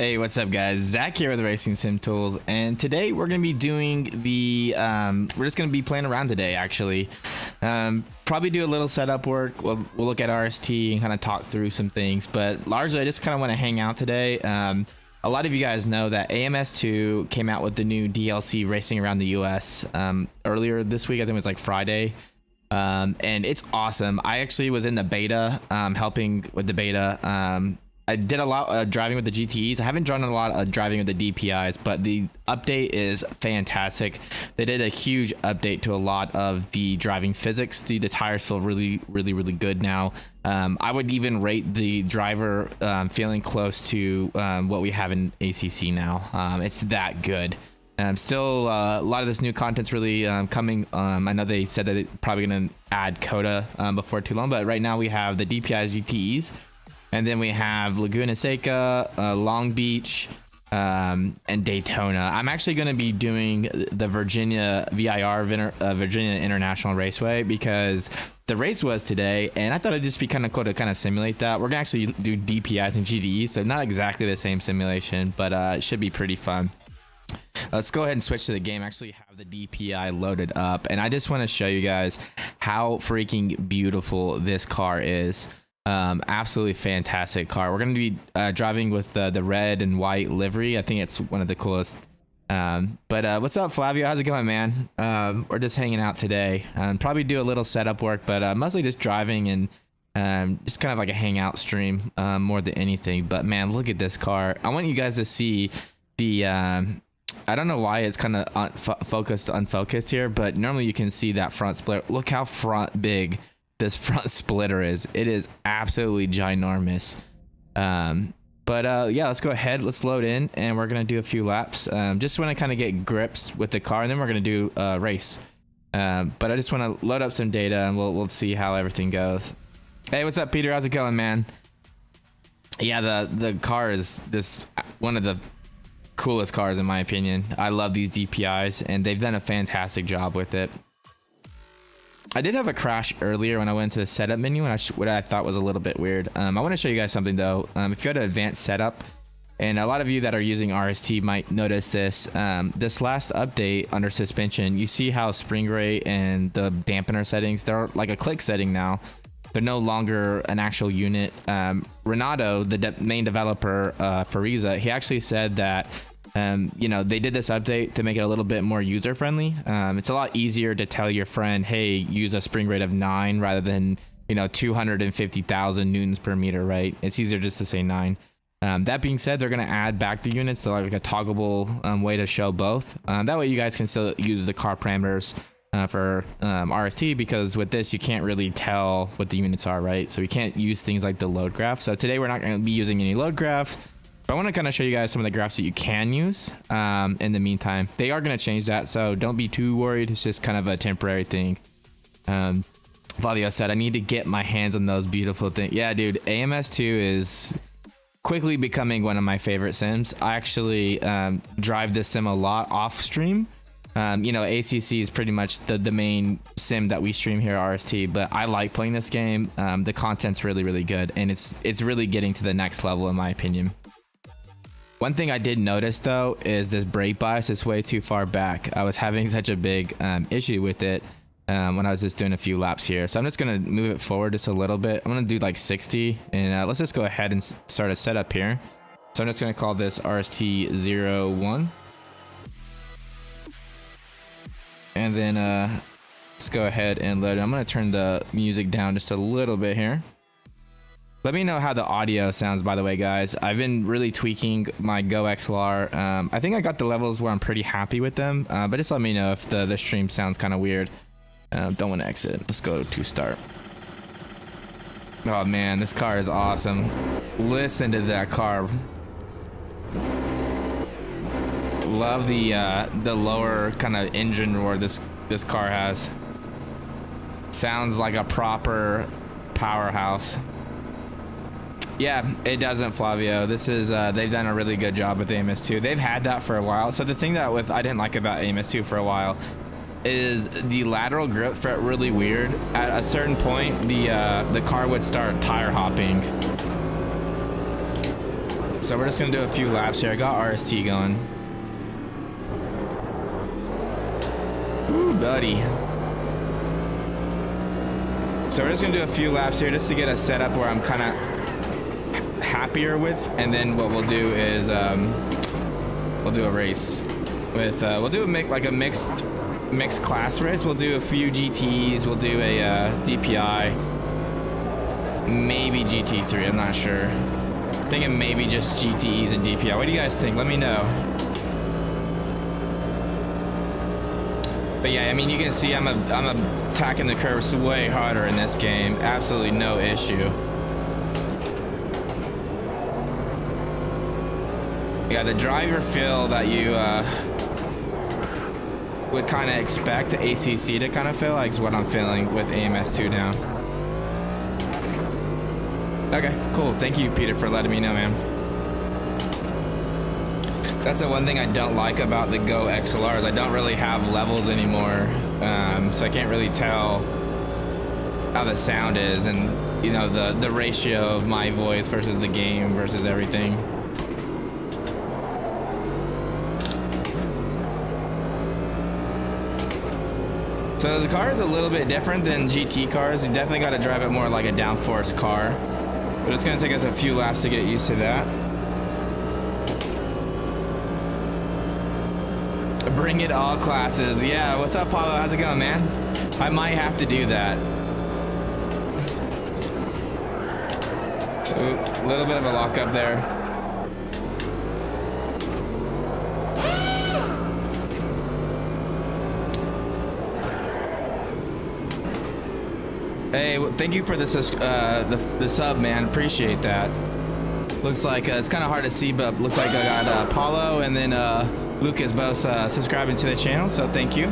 Hey, what's up guys? Zach here with RacingSimTools, and today we're going to be doing the, we're just going to be playing around today actually. Probably do a little setup work, we'll look at RST and kind of talk through some things, but largely I just kind of want to hang out today. A lot of you guys know that AMS2 came out with the new DLC racing around the US earlier this week. I think it was like Friday. And it's awesome. I actually was in the beta, helping with the beta. I did a lot of driving with the GTEs. I haven't done a lot of driving with the DPIs, but the update is fantastic. They did a huge update to a lot of the driving physics. The tires feel really good now. I would even rate the driver feeling close to what we have in ACC now. It's that good. Still, a lot of this new content's really coming. I know they said that they're probably going to add Coda before too long, but right now we have the DPIs, GTEs, and then we have Laguna Seca, Long Beach, and Daytona. I'm actually going to be doing the Virginia VIR, Virginia International Raceway, because the race was today, and I thought it'd just be kind of cool to kind of simulate that. We're going to actually do DPIs and GTEs, so not exactly the same simulation, but it should be pretty fun. Let's go ahead and switch to the game. I actually have the DPI loaded up, and I just want to show you guys how freaking beautiful this car is. Absolutely fantastic car. We're going to be driving with the red and white livery. I think it's one of the coolest. But what's up, Flavio? How's it going, man? We're just hanging out today. Probably do a little setup work, but mostly just driving and just kind of like a hangout stream more than anything. But man, look at this car. I want you guys to see the I don't know why it's kind of unfocused here, but normally you can see that front split. Look how big this front splitter is. It is absolutely ginormous. But yeah, let's go ahead. Let's load in, and we're gonna do a few laps. Just want to kind of get grips with the car, and then we're gonna do a race. But I just want to load up some data, and we'll see how everything goes. Hey, what's up, Peter? How's it going, man? Yeah, the car is one of the coolest cars in my opinion. I love these DPIs, and they've done a fantastic job with it. I did have a crash earlier when I went to the setup menu, and what I thought was a little bit weird. I want to show you guys something though. If you had an advanced setup, and a lot of you that are using RST might notice this, this last update under suspension, you see how spring rate and the dampener settings, they're like a click setting now. They're no longer an actual unit. Renato, the main developer for Riza, he actually said that you know, they did this update to make it a little bit more user friendly. It's a lot easier to tell your friend, hey, use a spring rate of 9 rather than, you know, 250,000 newtons per meter, right? It's easier just to say 9. That being said, they're going to add back the units, so like a toggleable way to show both. That way you guys can still use the car parameters for RST, because with this you can't really tell what the units are, right? So we can't use things like the load graph. So today we're not going to be using any load graphs, but I want to kind of show you guys some of the graphs that you can use in the meantime. They are going to change that, so don't be too worried. It's just kind of a temporary thing. Flavio said I need to get my hands on those beautiful things. Yeah, dude, AMS2 is quickly becoming one of my favorite sims. I actually drive this sim a lot off stream. You know, ACC is pretty much the main sim that we stream here at RST, but I like playing this game. The content's really good, and it's really getting to the next level in my opinion. One thing I did notice though is this brake bias is way too far back. I was having such a big issue with it when I was just doing a few laps here. So I'm just gonna move it forward just a little bit. I'm gonna do like 60, and let's just go ahead and start a setup here. So I'm just gonna call this RST01. And then let's go ahead and load it. I'm going to turn the music down just a little bit here. Let me know how the audio sounds, by the way, guys. I've been really tweaking my Go XLR. I think I got the levels where I'm pretty happy with them, but just let me know if the stream sounds kind of weird. Don't want to exit. Let's go to start. Oh man, this car is awesome. Listen to that car. Love the lower kind of engine roar this car has. Sounds like a proper powerhouse. Yeah, it doesn't, Flavio. This is they've done a really good job with AMS2. They've had that for a while. So the thing that I didn't like about AMS2 for a while is the lateral grip felt really weird. At a certain point, the car would start tire hopping. So we're just gonna do a few laps here. I got RST going. Ooh, buddy. So we're just gonna do a few laps here just to get a setup where I'm kind of happier with, and then what we'll do is we'll do a race with we'll do a mixed class race. We'll do a few GTEs. We'll do a DPI, maybe GT3. I'm not sure. Thinking maybe just GTEs and DPI. What do you guys think? Let me know. But yeah, I mean, you can see I'm attacking the curves way harder in this game. Absolutely no issue. Yeah, the driver feel that you would kind of expect ACC to kind of feel like is what I'm feeling with AMS2 now. Okay, cool. Thank you, Peter, for letting me know, man. That's the one thing I don't like about the Go XLR is I don't really have levels anymore, so I can't really tell how the sound is, and you know, the ratio of my voice versus the game versus everything. So the car is a little bit different than GT cars. You definitely got to drive it more like a downforce car. But it's going to take us a few laps to get used to that. Bring it all classes. Yeah, what's up, Paulo? How's it going, man? I might have to do that. Ooh, a little bit of a lock up there. Hey, thank you for the sub, man. Appreciate that. Looks like it's kind of hard to see, but looks like I got Paulo and then Lucas both subscribing to the channel, so thank you.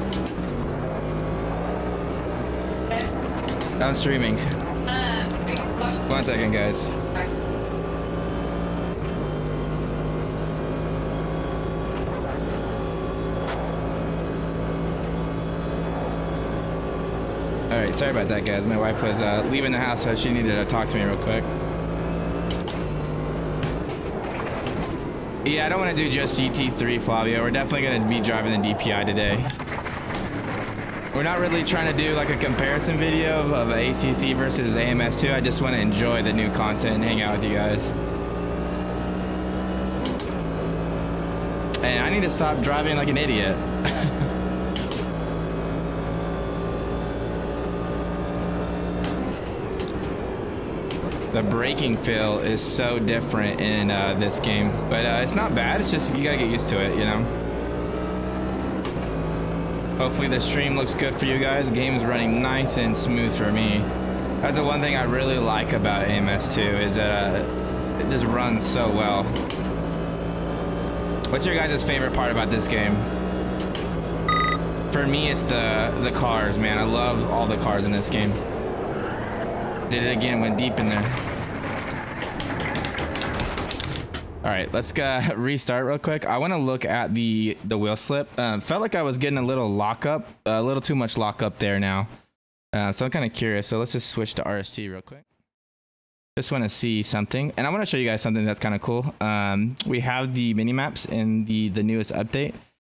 I'm streaming. 1 second, guys. All right, sorry about that, guys. My wife was leaving the house, so she needed to talk to me real quick. Yeah, I don't want to do just GT3, Flavio. We're definitely going to be driving the DPI today. We're not really trying to do like a comparison video of ACC versus AMS2. I just want to enjoy the new content and hang out with you guys. And I need to stop driving like an idiot. The braking feel is so different in this game, but it's not bad. It's just you gotta get used to it, you know. Hopefully the stream looks good for you guys. Game's running nice and smooth for me. That's the one thing I really like about AMS2 is that it just runs so well. What's your guys' favorite part about this game? For me, it's the cars, man. I love all the cars in this game. Did it again, went deep in there. All right, let's restart real quick. I want to look at the wheel slip. Felt like I was getting a little lockup, a little too much lockup there now. So I'm kind of curious. So let's just switch to RST real quick. Just want to see something, and I want to show you guys something that's kind of cool. We have the mini maps in the newest update.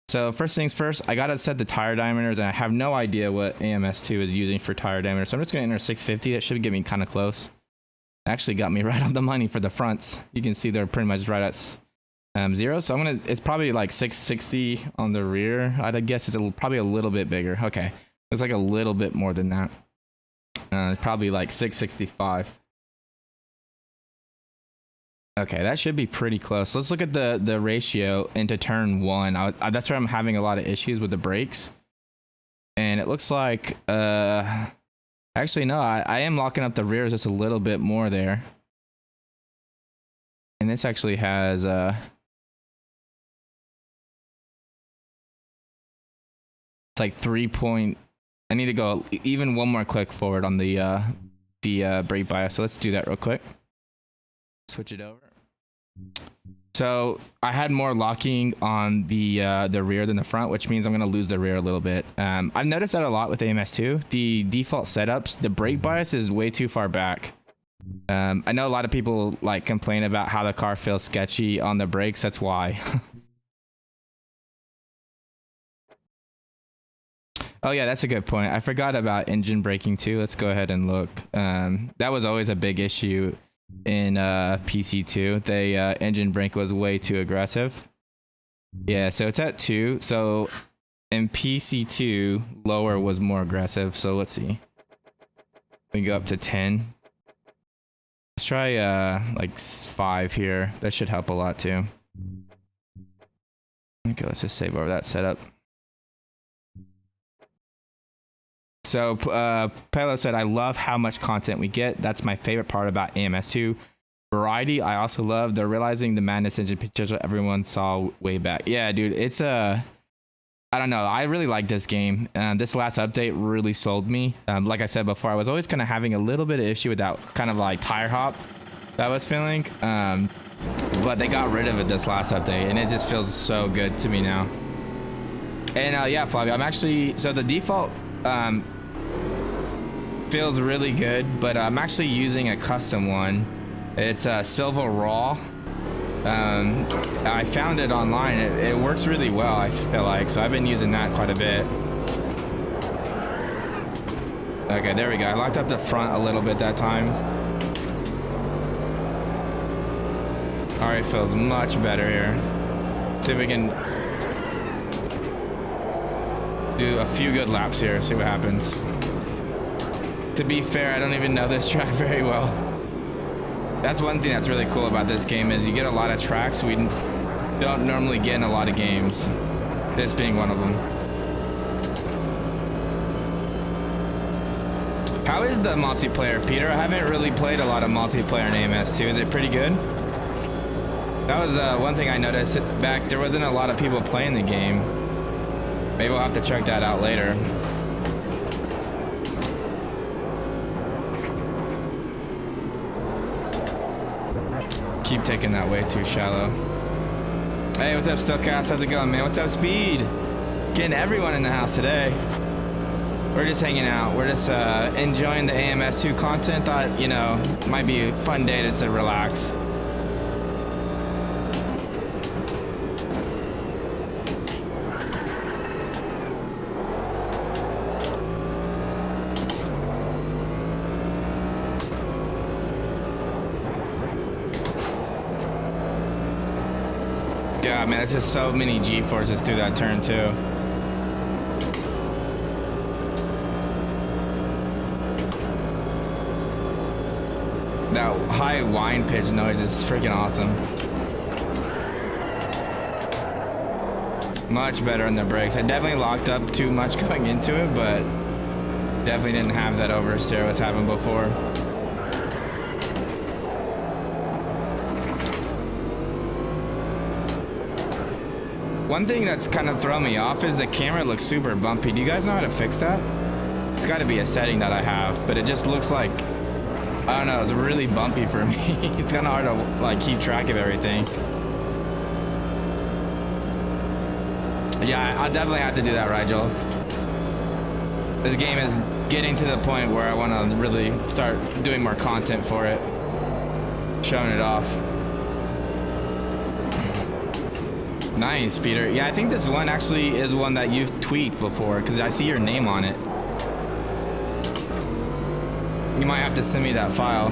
So first things first, I gotta set the tire diameters, and I have no idea what AMS2 is using for tire diameter. So I'm just gonna enter 650. That should get me kind of close. Actually got me right on the money for the fronts. You can see they're pretty much right at 0. So it's probably like 660 on the rear. I'd guess it's probably a little bit bigger. Okay, looks like a little bit more than that. Probably like 665. Okay, that should be pretty close. Let's look at the ratio into turn 1. That's where I'm having a lot of issues with the brakes. And it looks like, actually no, I am locking up the rears just a little bit more there. And this actually has, it's like 3 point, I need to go even one more click forward on the brake bias. So let's do that real quick. Switch it over. So I had more locking on the rear than the front, which means I'm going to lose the rear a little bit. I've noticed that a lot with AMS2. The default setups, the brake bias is way too far back. I know a lot of people like complain about how the car feels sketchy on the brakes. That's why. Oh yeah, that's a good point. I forgot about engine braking too. Let's go ahead and look. That was always a big issue in PC2. They engine brake was way too aggressive. Yeah, so it's at 2. So in PC2, lower was more aggressive. So let's see. We can go up to 10. Let's try like 5 here. That should help a lot too. Okay, let's just save over that setup. So Pelo said, I love how much content we get. That's my favorite part about AMS2. Variety, I also love. They're realizing the madness engine potential everyone saw way back. Yeah, dude, it's I don't know. I really like this game. This last update really sold me. Like I said before, I was always kind of having a little bit of issue with that kind of like tire hop that I was feeling. But they got rid of it this last update, and it just feels so good to me now. And yeah, Flavio, I'm actually, so the default feels really good, but I'm actually using a custom one. It's a Silver Raw. I found it online. It works really well, I feel like, so I've been using that quite a bit. Okay, there we go. I locked up the front a little bit that time. All right, feels much better here. See if we can do a few good laps here, see what happens. To be fair, I don't even know this track very well. That's one thing that's really cool about this game is you get a lot of tracks we don't normally get in a lot of games. This being one of them. How is the multiplayer, Peter? I haven't really played a lot of multiplayer in AMS2. Is it pretty good? That was one thing I noticed back. There wasn't a lot of people playing the game. Maybe we'll have to check that out later. Keep taking that way too shallow. Hey, what's up, Stillcast? How's it going, man? What's up, Speed? Getting everyone in the house today. We're just hanging out. We're just enjoying the AMS2 content. Thought, you know, might be a fun day to just relax. Yeah, man, it's just so many G-forces through that turn too. That high whine pitch noise is freaking awesome. Much better on the brakes. I definitely locked up too much going into it, but definitely didn't have that oversteer I was having before. One thing that's kind of thrown me off is the camera looks super bumpy. Do you guys know how to fix that? It's got to be a setting that I have, but it just looks like, I don't know, it's really bumpy for me. It's kind of hard to like keep track of everything. Yeah, I'll definitely have to do that, Rigel. This game is getting to the point where I want to really start doing more content for it. Showing it off. Nice, Peter. Yeah, I think this one actually is one that you've tweaked before because I see your name on it. You might have to send me that file.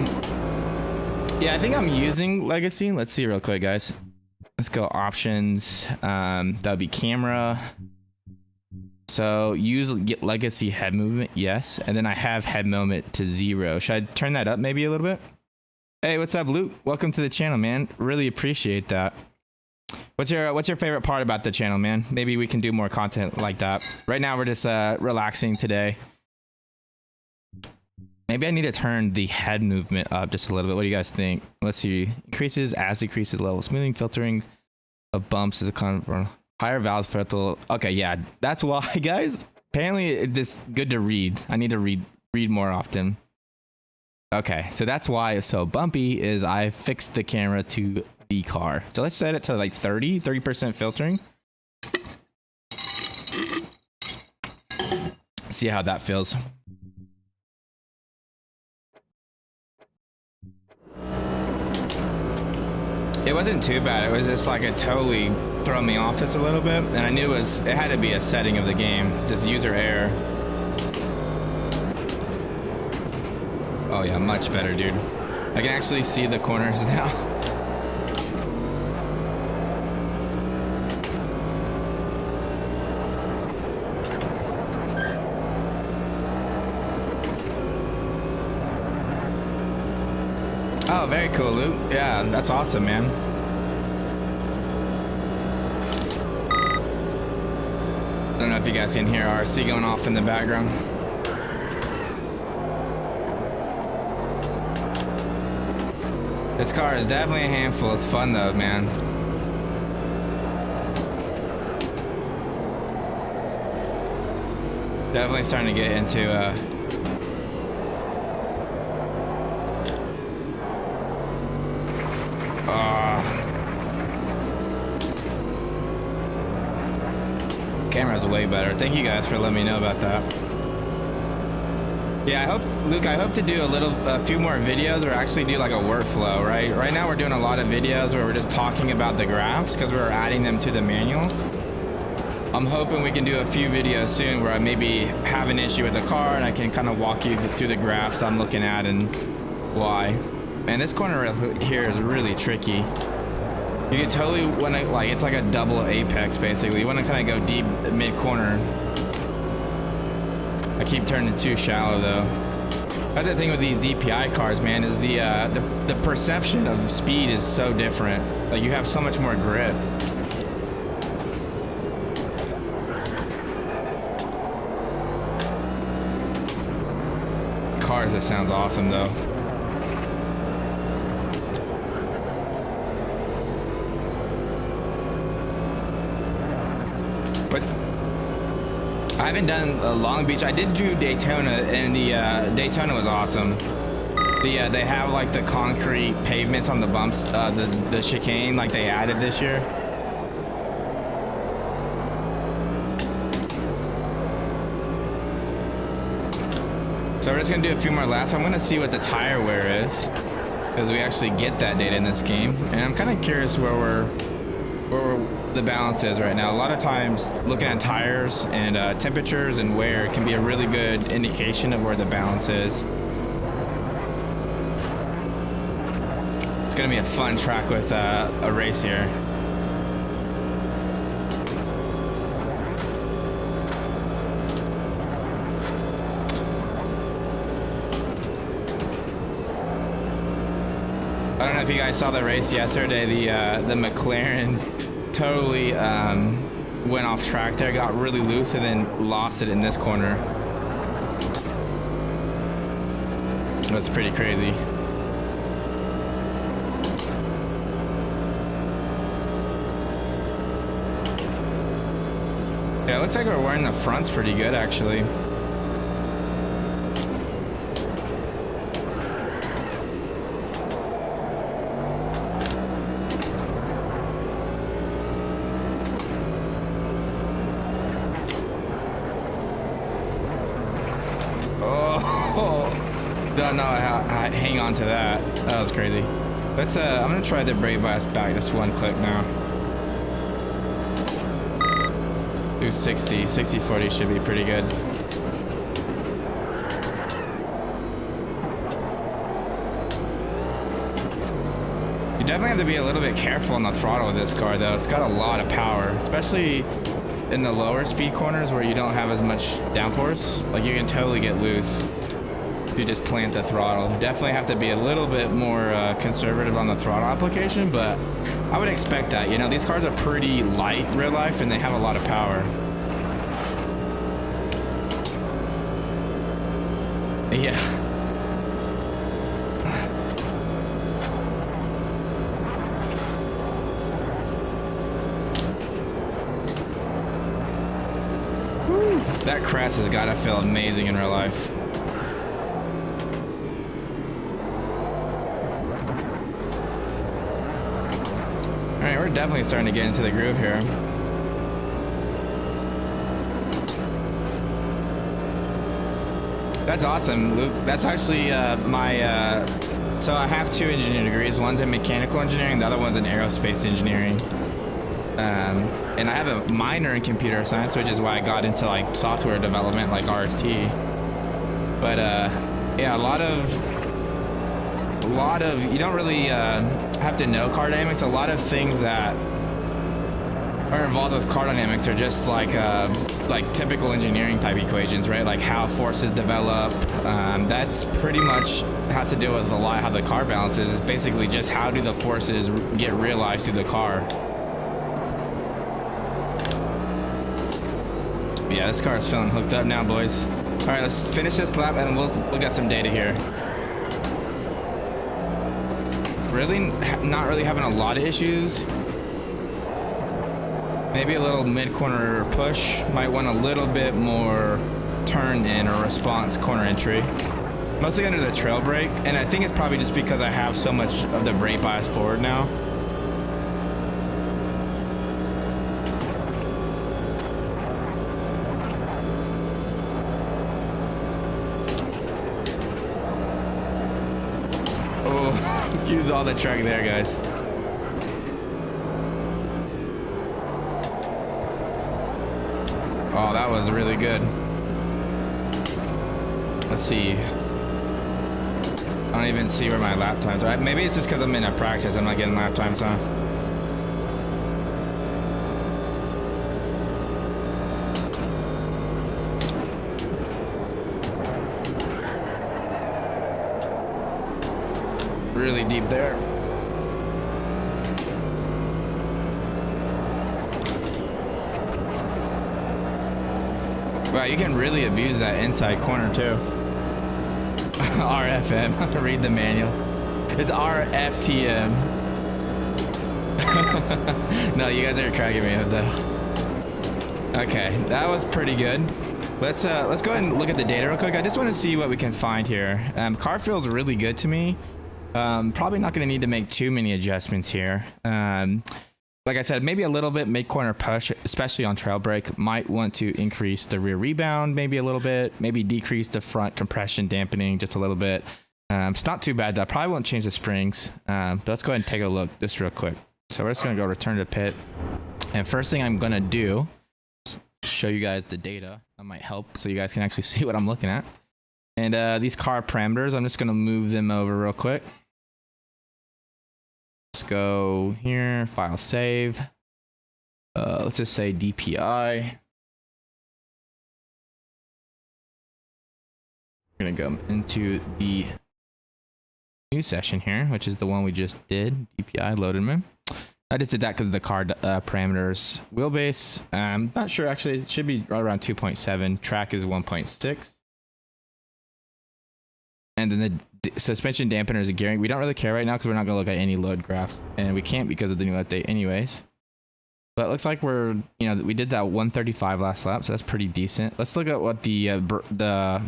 Yeah, I think I'm using Legacy. Let's see real quick, guys. Let's go options. That would be camera. So use Legacy head movement, yes. And then I have head movement to 0. Should I turn that up maybe a little bit? Hey, what's up, Luke? Welcome to the channel, man. Really appreciate that. What's your favorite part about the channel, man? Maybe we can do more content like that. Right now we're just relaxing today. Maybe I need to turn the head movement up just a little bit. What do you guys think? Let's see. Increases as decreases level. Smoothing, filtering of bumps is a convert. Higher valves filter. Okay, yeah, that's why, guys. Apparently it's good to read. I need to read more often. Okay, so that's why it's so bumpy is I fixed the camera to the car. So let's set it to like 30% filtering. See how that feels. It wasn't too bad. It was just like it totally threw me off just a little bit, and I knew it had to be a setting of the game, just user error. Oh yeah, much better, dude. I can actually see the corners now. Oh, very cool, Luke. Yeah, that's awesome, man. I don't know if you guys can hear RC going off in the background. This car is definitely a handful. It's fun though, man. Definitely starting to get into camera's way better. Thank you guys for letting me know about that. Yeah, Luke, I hope to do a few more videos or actually do like a workflow, right? Right now we're doing a lot of videos where we're just talking about the graphs because we're adding them to the manual. I'm hoping we can do a few videos soon where I maybe have an issue with the car and I can kind of walk you through the graphs I'm looking at and why. And this corner right here is really tricky. You can totally want to, like, it's like a double apex basically. You want to kind of go deep mid corner. I keep turning too shallow though. That's the thing with these DPI cars, man, is the perception of speed is so different. Like you have so much more grip. Cars, that sounds awesome though. But I haven't done Long Beach. I did do Daytona, and the Daytona was awesome. They have like the concrete pavements on the bumps, the chicane, like they added this year. So we're just gonna do a few more laps. I'm gonna see what the tire wear is, because we actually get that data in this game, and I'm kind of curious where the balance is right now. A lot of times looking at tires and temperatures and wear can be a really good indication of where the balance is. It's gonna be a fun track with a race here. I don't know if you guys saw the race yesterday. The McLaren totally went off track there, got really loose, and then lost it in this corner. That's pretty crazy. Yeah, it looks like we're wearing the fronts pretty good actually. Don't know how I hang on to that. That was crazy. Let's I'm gonna try the brake bias back just one click now. Do 60-40 should be pretty good. You definitely have to be a little bit careful on the throttle with this car though. It's got a lot of power, especially in the lower speed corners where you don't have as much downforce. Like you can totally get loose. You just plant the throttle. You definitely have to be a little bit more conservative on the throttle application, but I would expect that. You know, these cars are pretty light in real life and they have a lot of power. Yeah. Woo. That crest has got to feel amazing in real life. Alright, we're definitely starting to get into the groove here. That's awesome, Luke. That's actually my So I have 2 engineering degrees. One's in mechanical engineering, the other one's in aerospace engineering. And I have a minor in computer science, which is why I got into like software development, like RST. But yeah, a lot of you don't really have to know car dynamics. A lot of things that are involved with car dynamics are just like typical engineering type equations, right? Like how forces develop. That's pretty much has to do with a lot how the car balances. It's basically just how do the forces get realized through the car. Yeah, this car is feeling hooked up now, boys. All right, let's finish this lap and we'll look at some data here. Really, not really having a lot of issues. Maybe a little mid-corner push. Might want a little bit more turn in or response corner entry. Mostly under the trail brake, and I think it's probably just because I have so much of the brake bias forward now. Oh, use all the track there, guys. Oh, that was really good. Let's see. I don't even see where my lap times are. Maybe it's just because I'm in a practice. I'm not getting lap times on. Really deep there. Wow, you can really abuse that inside corner too. RFM, read the manual. It's RFTM. No, you guys are cracking me up though. Okay, that was pretty good. Let's go ahead and look at the data real quick. I just want to see what we can find here. Car feels really good to me. Probably not going to need to make too many adjustments here. Like I said, maybe a little bit mid-corner push, especially on trail brake. Might want to increase the rear rebound maybe a little bit, maybe decrease the front compression dampening just a little bit. It's not too bad. I probably won't change the springs, but let's go ahead and take a look just real quick. So we're just going to go return to pit. And first thing I'm going to do is show you guys the data. That might help so you guys can actually see what I'm looking at. And these car parameters, I'm just going to move them over real quick. Let's go here, file save. Let's just say DPI. We're gonna go into the new session here, which is the one we just did. DPI loaded them in. I just did that because of the car parameters. Wheelbase, I'm not sure actually. It should be right around 2.7. Track is 1.6. And then the suspension dampeners and gearing, we don't really care right now because we're not going to look at any load graphs, and we can't because of the new update anyways. But it looks like we're, you know, we did that 135 last lap, so that's pretty decent. Let's look at what the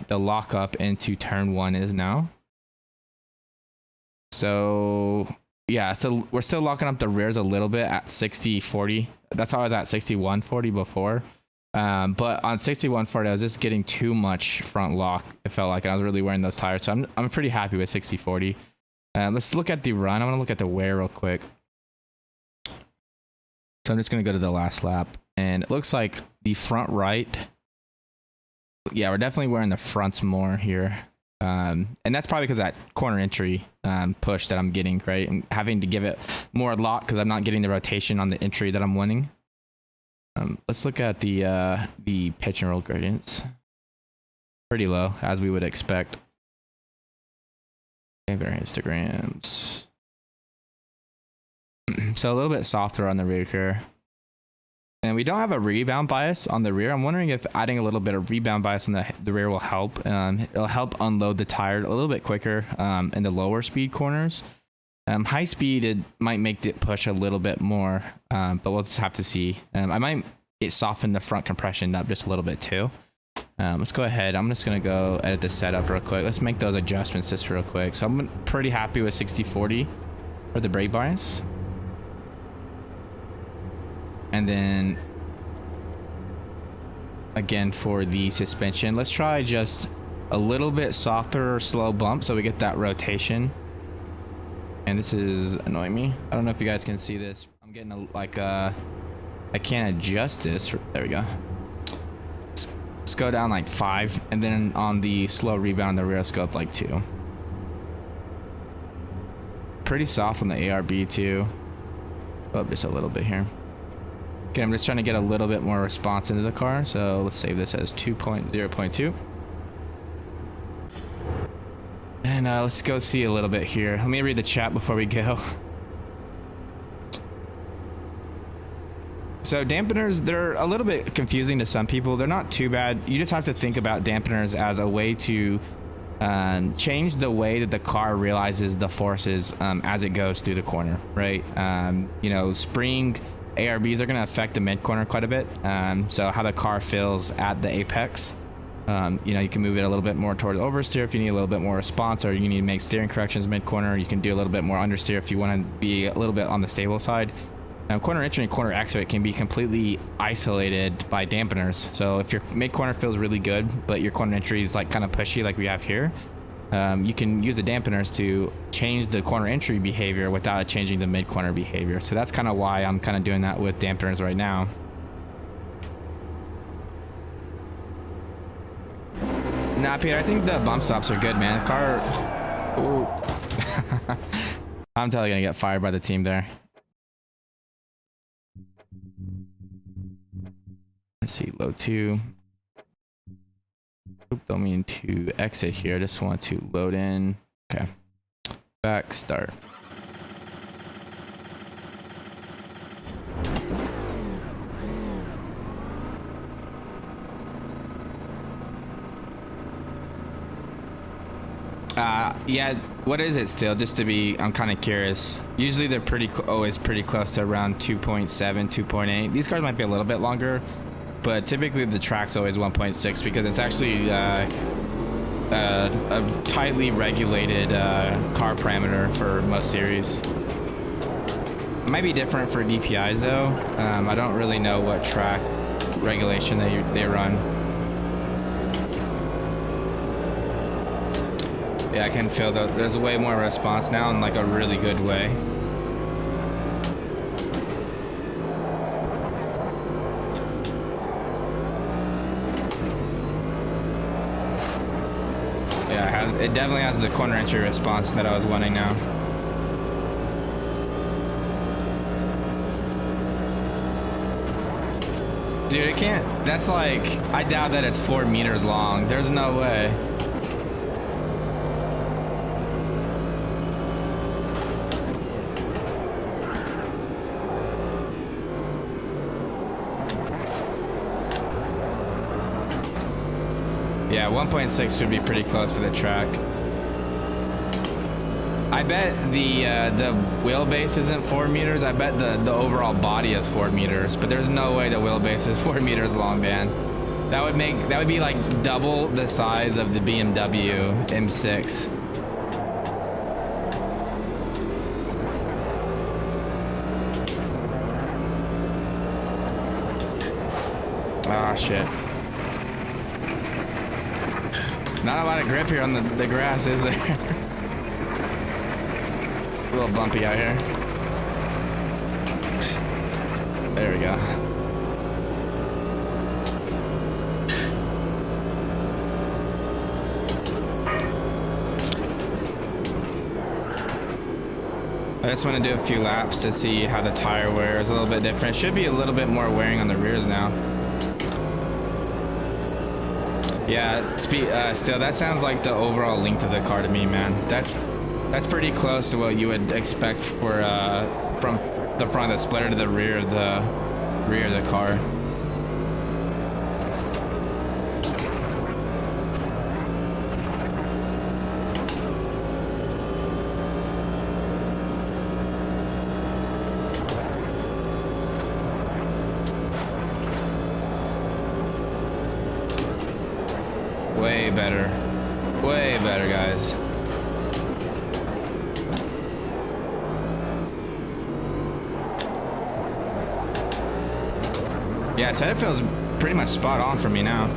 lockup into turn 1 is now. So yeah, so we're still locking up the rears a little bit at 60-40. That's how I was at 61-40 before. But on 61-40, I was just getting too much front lock. It felt like I was really wearing those tires. So I'm pretty happy with 60-40. Let's look at the run. I want to look at the wear real quick. So I'm just going to go to the last lap. And it looks like the front right. Yeah, we're definitely wearing the fronts more here. And that's probably because of that corner entry push that I'm getting, right? And having to give it more lock because I'm not getting the rotation on the entry that I'm winning. Let's look at the pitch and roll gradients. Pretty low, as we would expect. Okay, our histograms. So a little bit softer on the rear here. And we don't have a rebound bias on the rear. I'm wondering if adding a little bit of rebound bias on the rear will help. It'll help unload the tire a little bit quicker in the lower speed corners. High speed, it might make it push a little bit more, but we'll just have to see. I might soften the front compression up just a little bit too. Let's go ahead. I'm just going to go edit the setup real quick. Let's make those adjustments just real quick. So I'm pretty happy with 60-40 for the brake bias. And then again for the suspension, let's try just a little bit softer or slow bump so we get that rotation. And this is annoying me. I don't know if you guys can see this. I'm getting I can't adjust this. There we go. Let's go down like 5, and then on the slow rebound, the rear scope like 2. Pretty soft on the ARB too. Oh, just a little bit here. Okay, I'm just trying to get a little bit more response into the car, so let's save this as 2.0.2. And let's go see a little bit here. Let me read the chat before we go. So dampeners, they're a little bit confusing to some people. They're not too bad. You just have to think about dampeners as a way to change the way that the car realizes the forces as it goes through the corner, right? You know, spring ARBs are going to affect the mid corner quite a bit. So how the car feels at the apex. You know, you can move it a little bit more toward oversteer if you need a little bit more response, or you need to make steering corrections mid corner. You can do a little bit more understeer if you want to be a little bit on the stable side. Now, corner entry and corner exit can be completely isolated by dampeners. So if your mid corner feels really good, but your corner entry is like kind of pushy like we have here, you can use the dampeners to change the corner entry behavior without changing the mid corner behavior. So that's kind of why I'm kind of doing that with dampeners right now. Nah, Peter, I think the bump stops are good, man. The car... Ooh. I'm totally gonna get fired by the team there. Let's see, low 2. Oop, don't mean to exit here. Just want to load in. Okay. Back, start. Yeah, what is it still? Just to be, I'm kind of curious. Usually they're always pretty close to around 2.7, 2.8. These cars might be a little bit longer, but typically the track's always 1.6 because it's actually a tightly regulated car parameter for most series. It might be different for DPIs though. I don't really know what track regulation they run. Yeah, I can feel that there's way more response now in like a really good way. Yeah, it definitely has the corner entry response that I was wanting now. Dude, it can't. That's like, I doubt that it's 4 meters long. There's no way. Yeah, 1.6 should be pretty close for the track. I bet the wheelbase isn't 4 meters. I bet the overall body is 4 meters, but there's no way the wheelbase is 4 meters long, man. That would be like double the size of the BMW M6. Ah, shit. Not a lot of grip here on the grass, is there? A little bumpy out here. There we go. I just want to do a few laps to see how the tire wear is a little bit different. It should be a little bit more wearing on the rears now. Yeah, still, that sounds like the overall length of the car to me, man. That's pretty close to what you would expect for from the front of the splitter to the rear of the car. Way better, guys. Yeah, setup feels pretty much spot on for me now.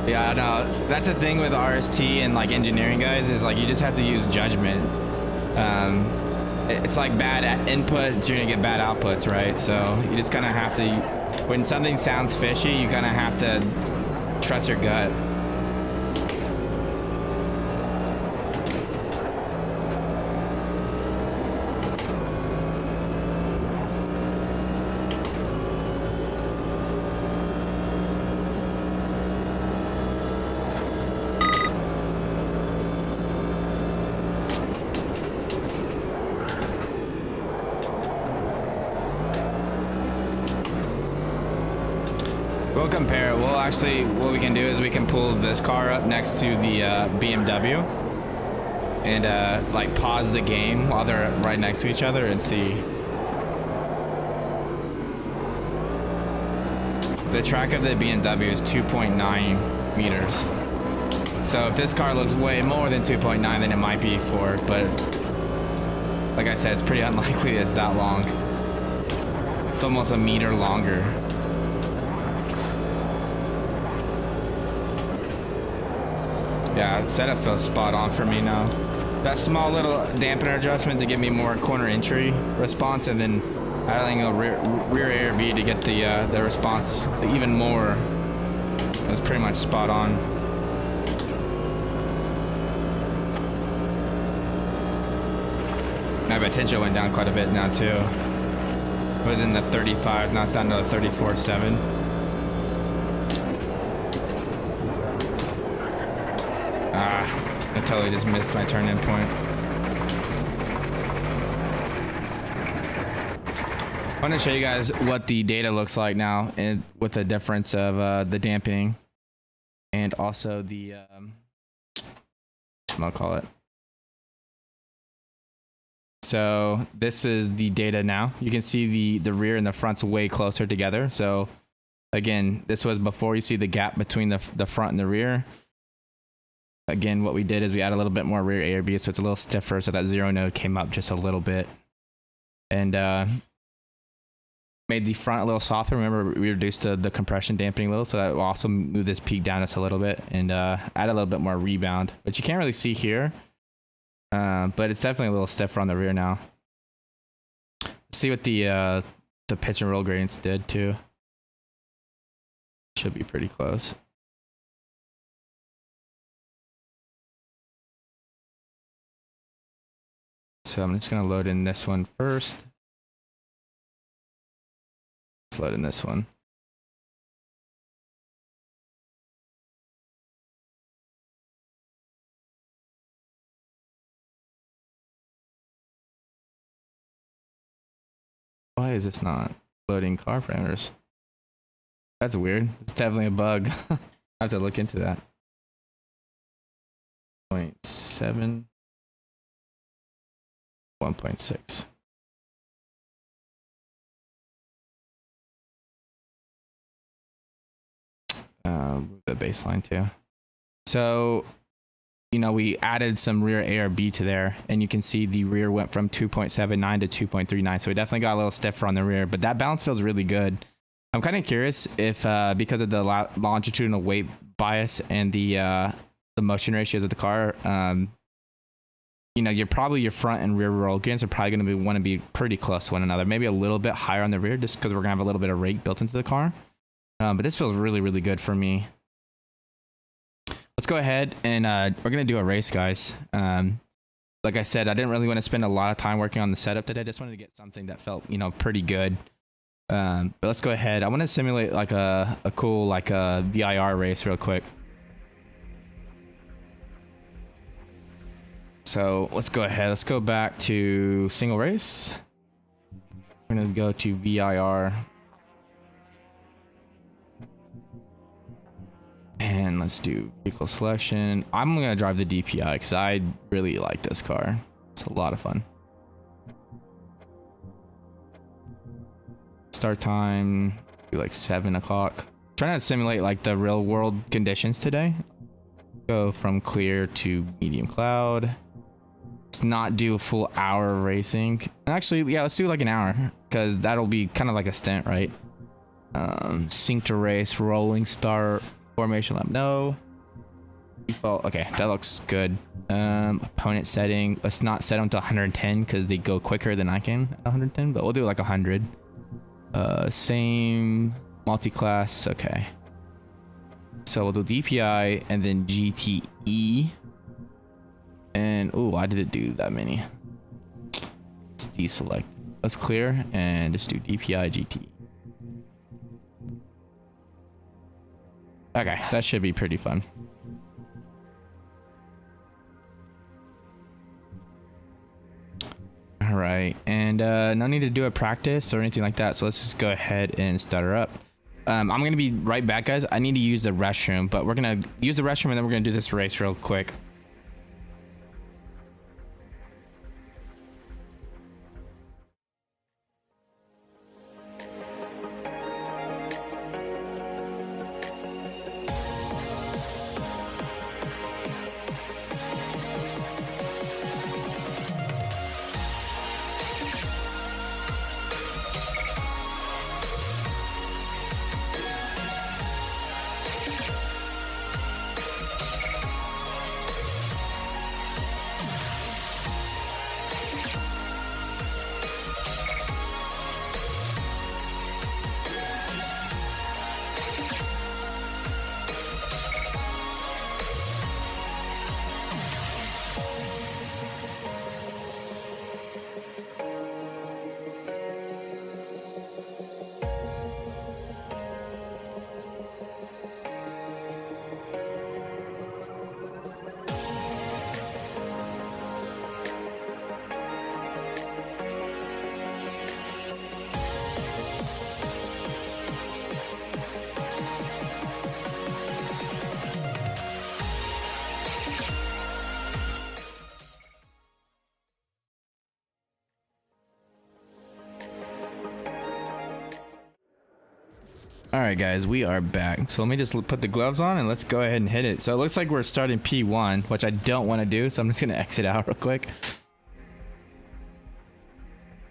Yeah, no, that's the thing with RST and like engineering guys is like you just have to use judgment. It's like bad inputs, you're gonna get bad outputs, right? So you just kind of have to, when something sounds fishy, you kind of have to trust your gut. We'll compare it. We'll actually, what we can do is we can pull this car up next to the BMW and like pause the game while they're right next to each other and see. The track of the BMW is 2.9 meters. So if this car looks way more than 2.9, then it might be 4, but like I said, it's pretty unlikely it's that long. It's almost a meter longer. Yeah, setup feels spot on for me now. That small little dampener adjustment to give me more corner entry response, and then adding a rear ARB to get the response even more. It was pretty much spot on. My potential went down quite a bit now too. It was in the 35, now it's down to the 34.7. I totally just missed my turn-in point. I want to show you guys what the data looks like now, and with the difference of the dampening and also the I'll call it. So this is the data now. You can see the rear and the front's way closer together. So again, this was before. You see the gap between the front and the rear. Again, what we did is we added a little bit more rear ARB, so it's a little stiffer, so that zero node came up just a little bit. And made the front a little softer. Remember, we reduced the compression dampening a little, so that will also move this peak down just a little bit and add a little bit more rebound, which you can't really see here. But it's definitely a little stiffer on the rear now. Let's see what the pitch and roll gradients did too. Should be pretty close. So I'm just gonna load in this one first. Let's load in this one. Why is this not loading car parameters? That's weird. It's definitely a bug. I have to look into that. 0.7. 1.6. The baseline too. So, you know, we added some rear ARB to there, and you can see the rear went from 2.79 to 2.39. So we definitely got a little stiffer on the rear, but that balance feels really good. I'm kind of curious if, because of the longitudinal weight bias and the motion ratios of the car, you know, your front and rear roll gains are probably going to want to be pretty close to one another. Maybe a little bit higher on the rear, just because we're going to have a little bit of rake built into the car. But this feels really, really good for me. Let's go ahead and we're going to do a race, guys. Like I said, I didn't really want to spend a lot of time working on the setup today. I just wanted to get something that felt, you know, pretty good. But let's go ahead. I want to simulate like a cool, like a VIR race real quick. So let's go ahead. Let's go back to single race. We're going to go to VIR. And let's do vehicle selection. I'm going to drive the DPI because I really like this car. It's a lot of fun. Start time, be like 7 o'clock. Trying to simulate like the real world conditions today. Go from clear to medium cloud. Let's not do a full hour of racing. Actually, yeah, let's do like an hour because that'll be kind of like a stint, right? Sync to race, rolling start, Formation lamp, no. Default, okay, that looks good. Opponent setting, let's not set them to 110 because they go quicker than I can at 110, but we'll do like 100. Same multi-class, okay. So we'll do DPI and then GTE. And oh, why did it do that many? Let's deselect. Let's clear and just do DPI GTE. Okay, that should be pretty fun. All right, and no need to do a practice or anything like that. So let's just go ahead and start her up. I'm gonna be right back, guys. I need to use the restroom, but we're gonna use the restroom and then we're gonna do this race real quick. All right, guys, we are back. So let me just put the gloves on and let's go ahead and hit it. So it looks like we're starting P1, which I don't want to do. So I'm just going to exit out real quick.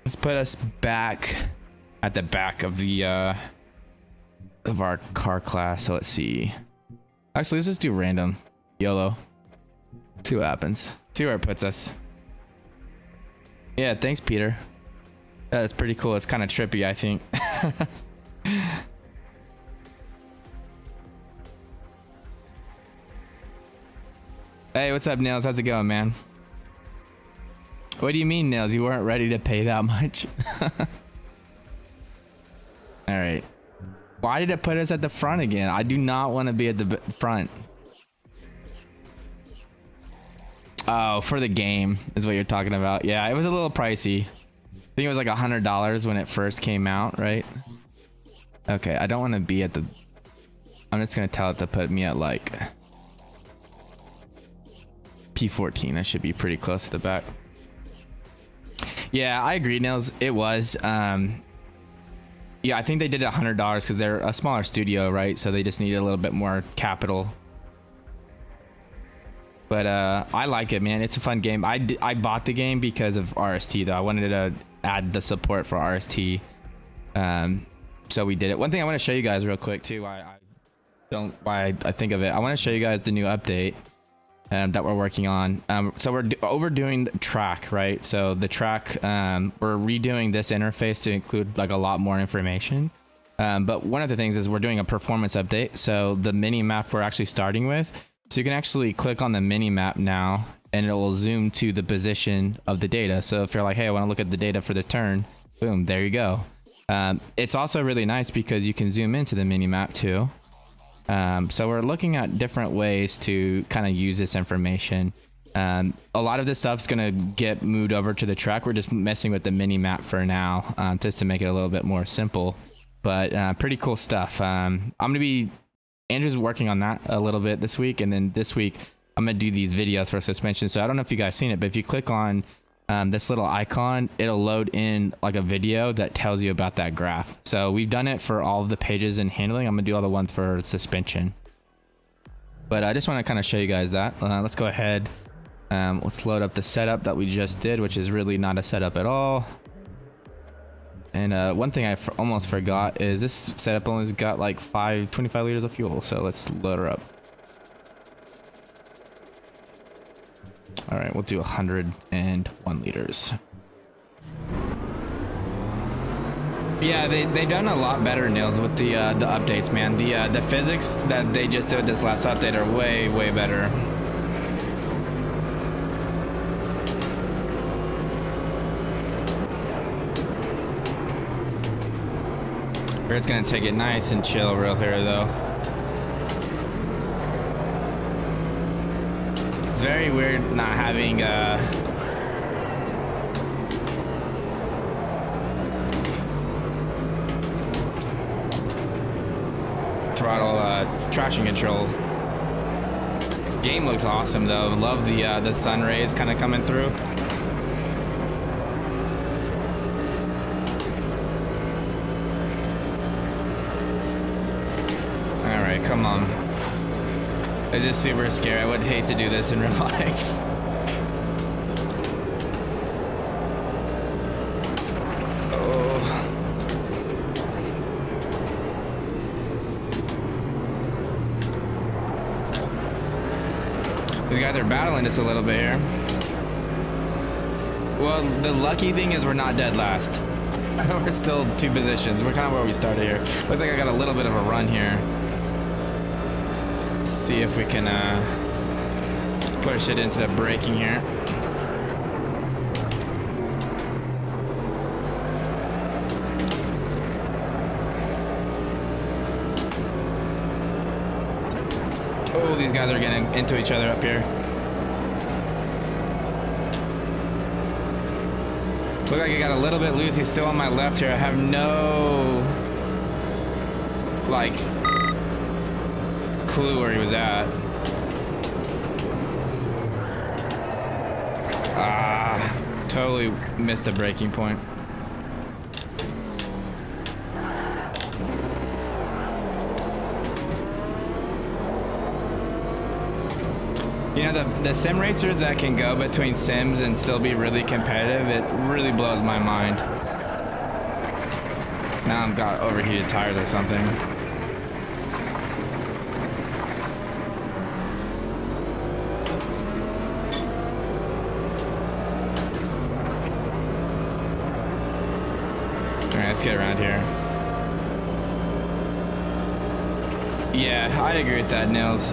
Let's put us back at the back of the of our car class. So let's see. Actually, let's just do random YOLO. See what happens. See where it puts us. Yeah, thanks, Peter. That's pretty cool. It's kind of trippy, I think. Hey, what's up, Nails? How's it going, man? What do you mean, Nails? You weren't ready to pay that much? All right. Why did it put us at the front again? I do not want to be at the front. Oh, for the game is what you're talking about. Yeah, it was a little pricey. I think it was like $100 when it first came out, right? Okay, I don't want to be at the... I'm just going to tell it to put me at like... P14. That should be pretty close to the back. Yeah, I agree, Nails. It was. Yeah, I think they did it $100 because they're a smaller studio, right? So they just needed a little bit more capital. But I like it, man. It's a fun game. I bought the game because of RST, though. I wanted to add the support for RST. So we did it. One thing I want to show you guys real quick, too. Why I think of it. I want to show you guys the new update that we're working on. So we're overdoing the track, right? So the track, we're redoing this interface to include like a lot more information. But one of the things is we're doing a performance update. So the mini map we're actually starting with, so you can actually click on the mini map now and it will zoom to the position of the data. So if you're like, hey, I want to look at the data for this turn, boom, there you go. It's also really nice because you can zoom into the mini map too. So we're looking at different ways to kind of use this information. A lot of this stuff's gonna get moved over to the track. We're just messing with the mini map for now, just to make it a little bit more simple, but pretty cool stuff. Andrew's working on that a little bit this week, and then this week I'm gonna do these videos for suspension. So I don't know if you guys seen it, but if you click on this little icon, it'll load in like a video that tells you about that graph. So we've done it for all of the pages and handling. I'm gonna do all the ones for suspension, but I just want to kind of show you guys that. Let's go ahead. Let's load up the setup that we just did, which is really not a setup at all. And one thing I almost forgot is this setup only's got like 25 liters of fuel. So let's load her up. All right, we'll do 101 liters. Yeah, they've done a lot better, Nils, with the updates, man. The physics that they just did with this last update are way better. We're just gonna take it nice and chill real here, though. It's very weird not having throttle traction control. Game looks awesome though. Love the sun rays kind of coming through. All right, come on. It's just super scary. I would hate to do this in real life. These guys are battling just a little bit here. Well, the lucky thing is we're not dead last. We're still 2 positions. We're kind of where we started here. Looks like I got a little bit of a run here. Let's see if we can push it into the braking here. Oh, these guys are getting into each other up here. Look like I got a little bit loose. He's still on my left here. I have no, like, clue where he was at. Ah, totally missed the braking point. You know, the sim racers that can go between sims and still be really competitive, it really blows my mind. Now I've got overheated tires or something. All right, let's get around here. Yeah, I'd agree with that, Nils.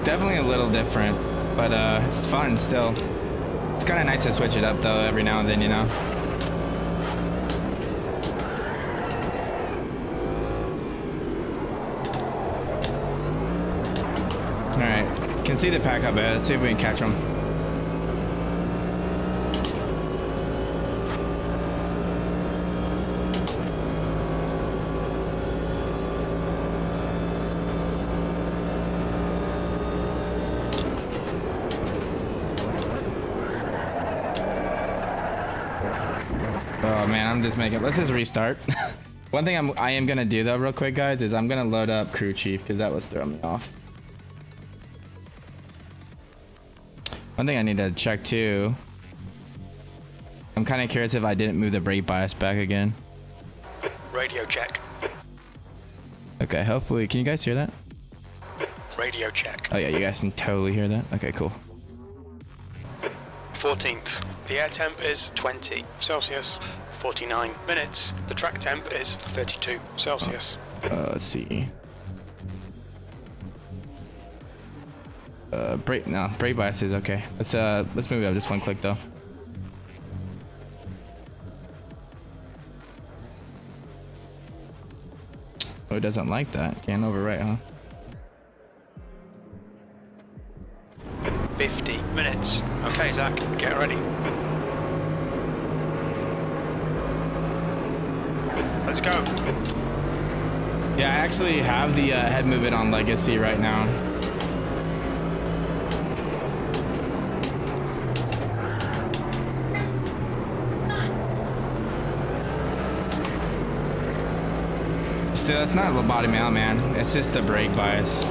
Definitely a little different, but it's fun still. It's kind of nice to switch it up though every now and then, you know. All right, can see the pack up ahead. Let's see if we can catch them. Oh man, I'm just making. Let's just restart. One thing I am gonna do though, real quick, guys, is I'm gonna load up Crew Chief because that was throwing me off. One thing I need to check too. I'm kind of curious if I didn't move the brake bias back again. Radio check. Okay, hopefully, can you guys hear that? Radio check. Oh yeah, you guys can totally hear that. Okay, cool. 14th. The air temp is 20 Celsius. 49 minutes. The track temp is 32 Celsius. Let's see. Brake bias is okay. Let's move it up just one click though. Oh, it doesn't like that. Can't overwrite, huh? 50 minutes. Okay, Zach, get ready. Let's go. Yeah, I actually have the head movement on Legacy right now. Still, it's not the bottom out, man. It's just the brake bias.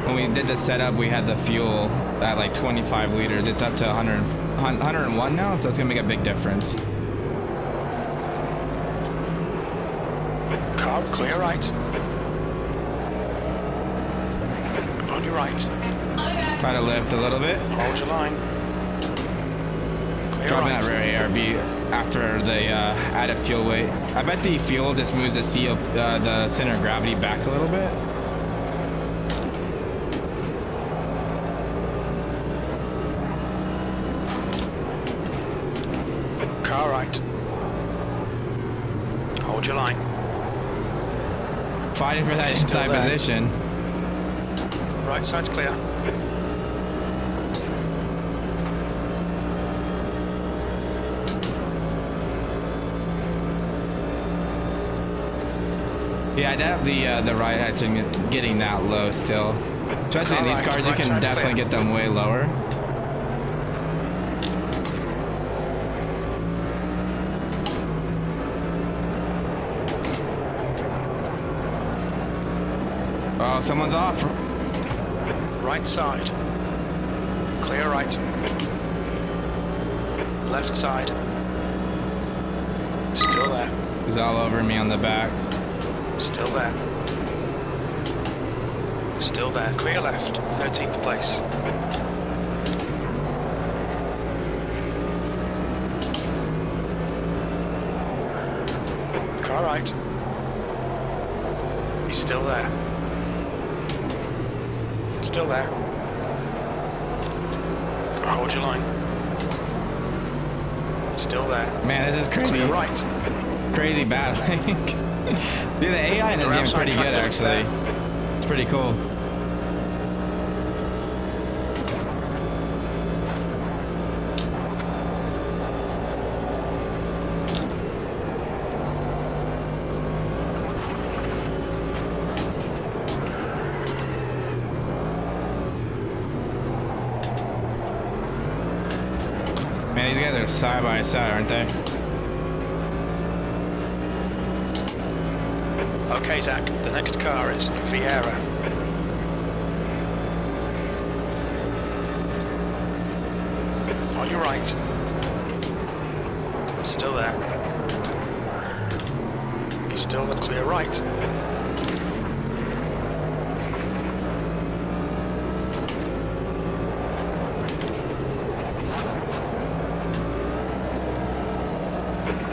When we did the setup, we had the fuel at like 25 liters. It's up to 100. 101 now, so it's gonna make a big difference. Car, clear right. On your right. Try to lift a little bit. Hold your line. Clear Dropping right. that rear ARB after the added fuel weight. I bet the fuel just moves the center of gravity back a little bit. Car right. Hold your line. Fighting for that inside there. position. Right side's clear. Yeah, I doubt the right head's getting that low still. Especially in these Car right, cars, you right can side's definitely clear. get them way lower. Oh, someone's off. Right side. Clear right. Left side. Still there. He's all over me on the back. Still there. Still there. Clear left. 13th place. Car right. He's still there. Still there. Hold your line. Still there. Man, this is crazy. Clear right. Crazy battling. Dude, the AI in this game is pretty good, actually. It's pretty cool. Man, these guys are side by side, aren't they? Okay, Zach, the next car is Vieira. On your right. Still there. He's still the clear right.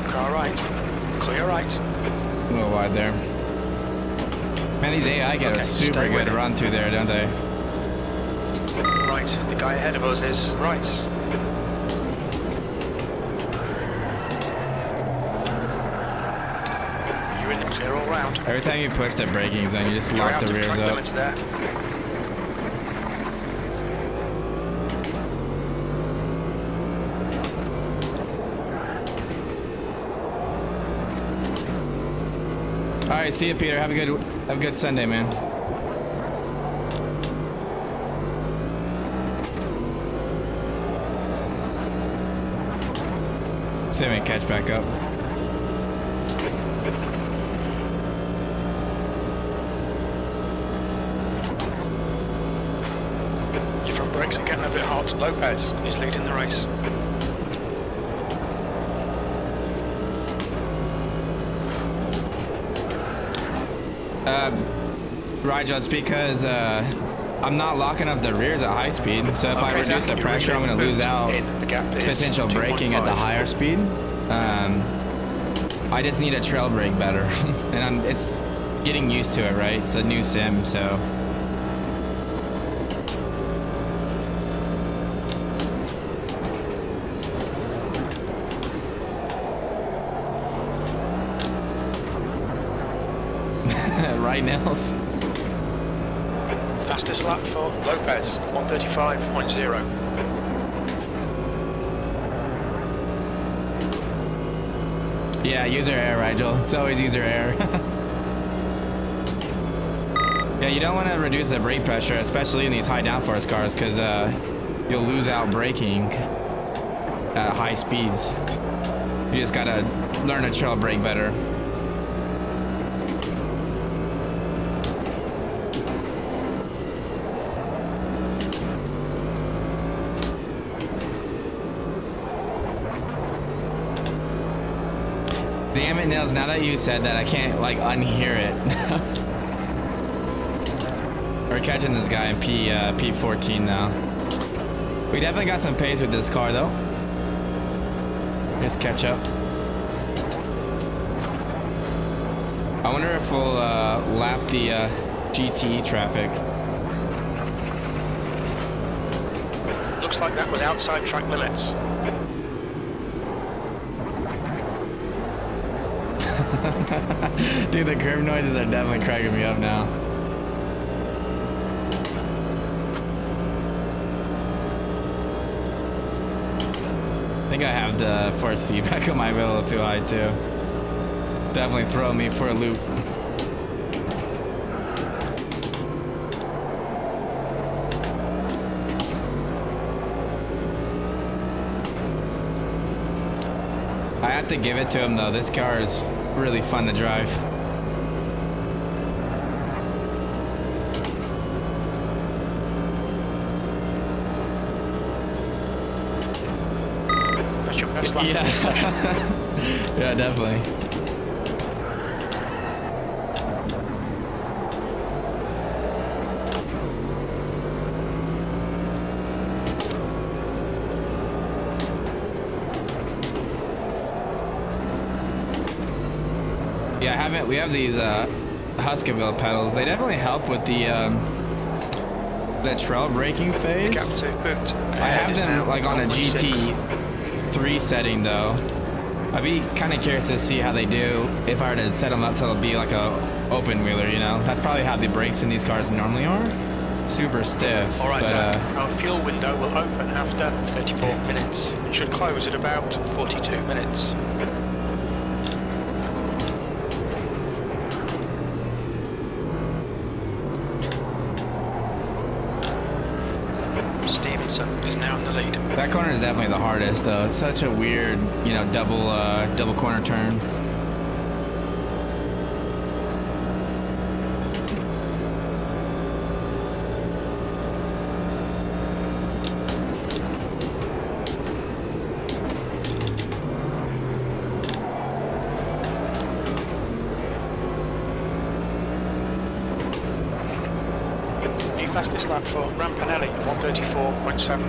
Car right. Clear right. A little wide there. Man, these AI get a super stay with good it. run through there, don't they? Right, the guy ahead of us is right. You're in the clear all round. Every time you push the braking zone, you just You're lock out the of rears track up. limits there. All right, see you, Peter. Have a good Sunday, man. See me catch back up. Your front brakes are getting a bit hot. Lopez is leading the race. Rigel, it's because I'm not locking up the rears at high speed. So if I Okay, reduce Zach, the you're pressure, I'm going to lose out in. The gap is potential braking at the 2.5. higher speed. I just need a trail brake better, and it's getting used to it, right? It's a new sim, so. Right, Nels? Fastest lap for Lopez, 135.0. Yeah, user error, Rigel. It's always user error. Yeah, you don't want to reduce the brake pressure, especially in these high downforce cars, because you'll lose out braking at high speeds. You just gotta learn to trail brake better. Damn it, Nils, now that you said that, I can't like unhear it. We're catching this guy in P14 now. We definitely got some pace with this car though. Just catch up. I wonder if we'll lap the GT traffic. Looks like that was outside track limits. Dude, the curb noises are definitely cracking me up now. I think I have the force feedback on my wheel a little too high too. Definitely throwing me for a loop. I have to give it to him though. This car is really fun to drive. That's your best lap. Yeah. Yeah, definitely. Yeah, we have these Huskyville pedals. They definitely help with the trail braking phase. I have them like on a GT3 setting though. I'd be kind of curious to see how they do if I were to set them up to be like a open wheeler, you know? That's probably how the brakes in these cars normally are. Super stiff. All right, but, our fuel window will open after 34 minutes. It should close at about 42 minutes. Is now in the lead. that corner is definitely the hardest though. It's such a weird, you know, double corner turn. Fastest lap for Rampanelli, 134.7.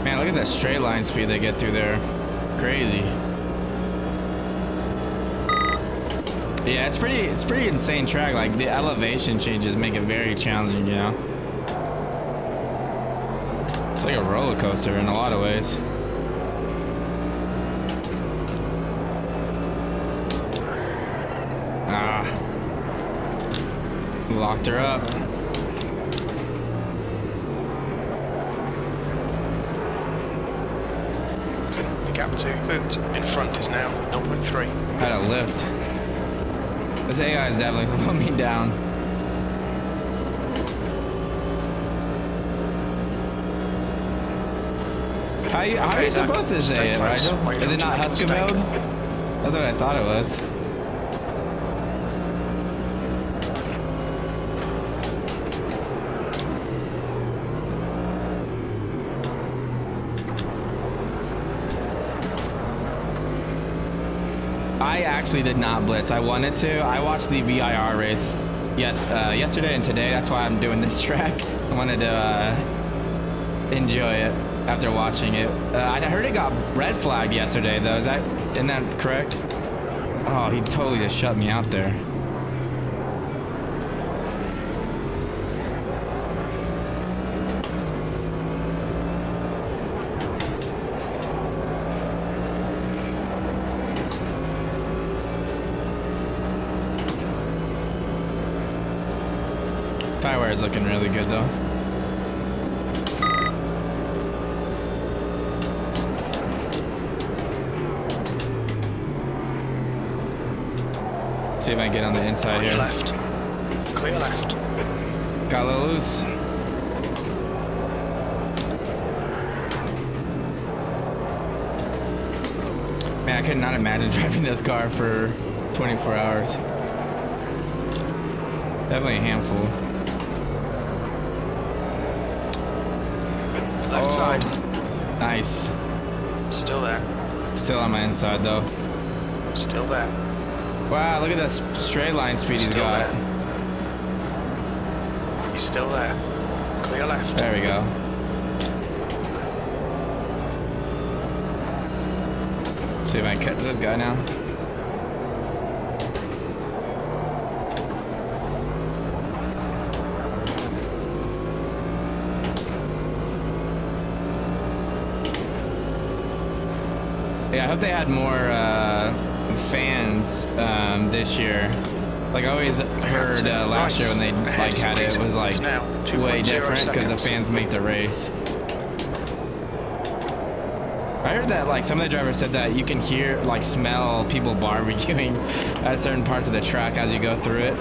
Man, look at that straight line speed they get through there. Crazy. Yeah, it's pretty insane track. Like the elevation changes make it very challenging, you know. It's like a roller coaster in a lot of ways. Locked her up. The gap to boot in front is now 0.3. Had a lift. This AI is definitely slowing me down. How are you supposed to say it, Rigel? Is it not Huskyville? That's what I thought it was. I actually did not blitz. I wanted to. I watched the VIR race yesterday and today. That's why I'm doing this track. I wanted to enjoy it after watching it. I heard it got red flagged yesterday though. Isn't that correct? Oh, he totally just shut me out there. Tire wear is looking really good though. See if I can get on the inside here. Left. Clear left. Got a little loose. Man, I could not imagine driving this car for 24 hours. Definitely a handful. Left side. Nice. Still there. Still on my inside though. Still there. Wow, look at that straight line speed he's Still got. there. He's still there. Clear left. There we go. See if I can catch this guy now. Yeah, I hope they had more fans this year. Like I always heard last year when they like had it was like way different because the fans make the race. I heard that like some of the drivers said that you can hear, like smell people barbecuing at certain parts of the track as you go through it.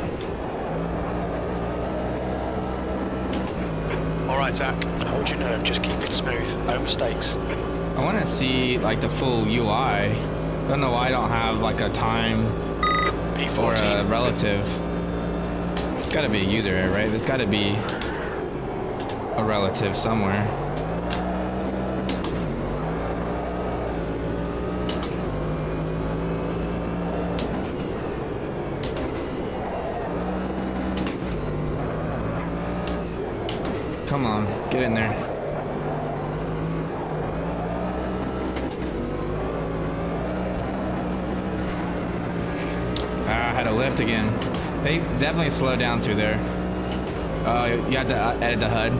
All right, Zach, hold your nerve, just keep it smooth, no mistakes. I want to see like the full UI. I don't know why I don't have like a time B14. or a relative. It's got to be a user here, right? There's got to be a relative somewhere. Come on, get in there. I had a lift again. They definitely slowed down through there. Oh, you have to edit the HUD.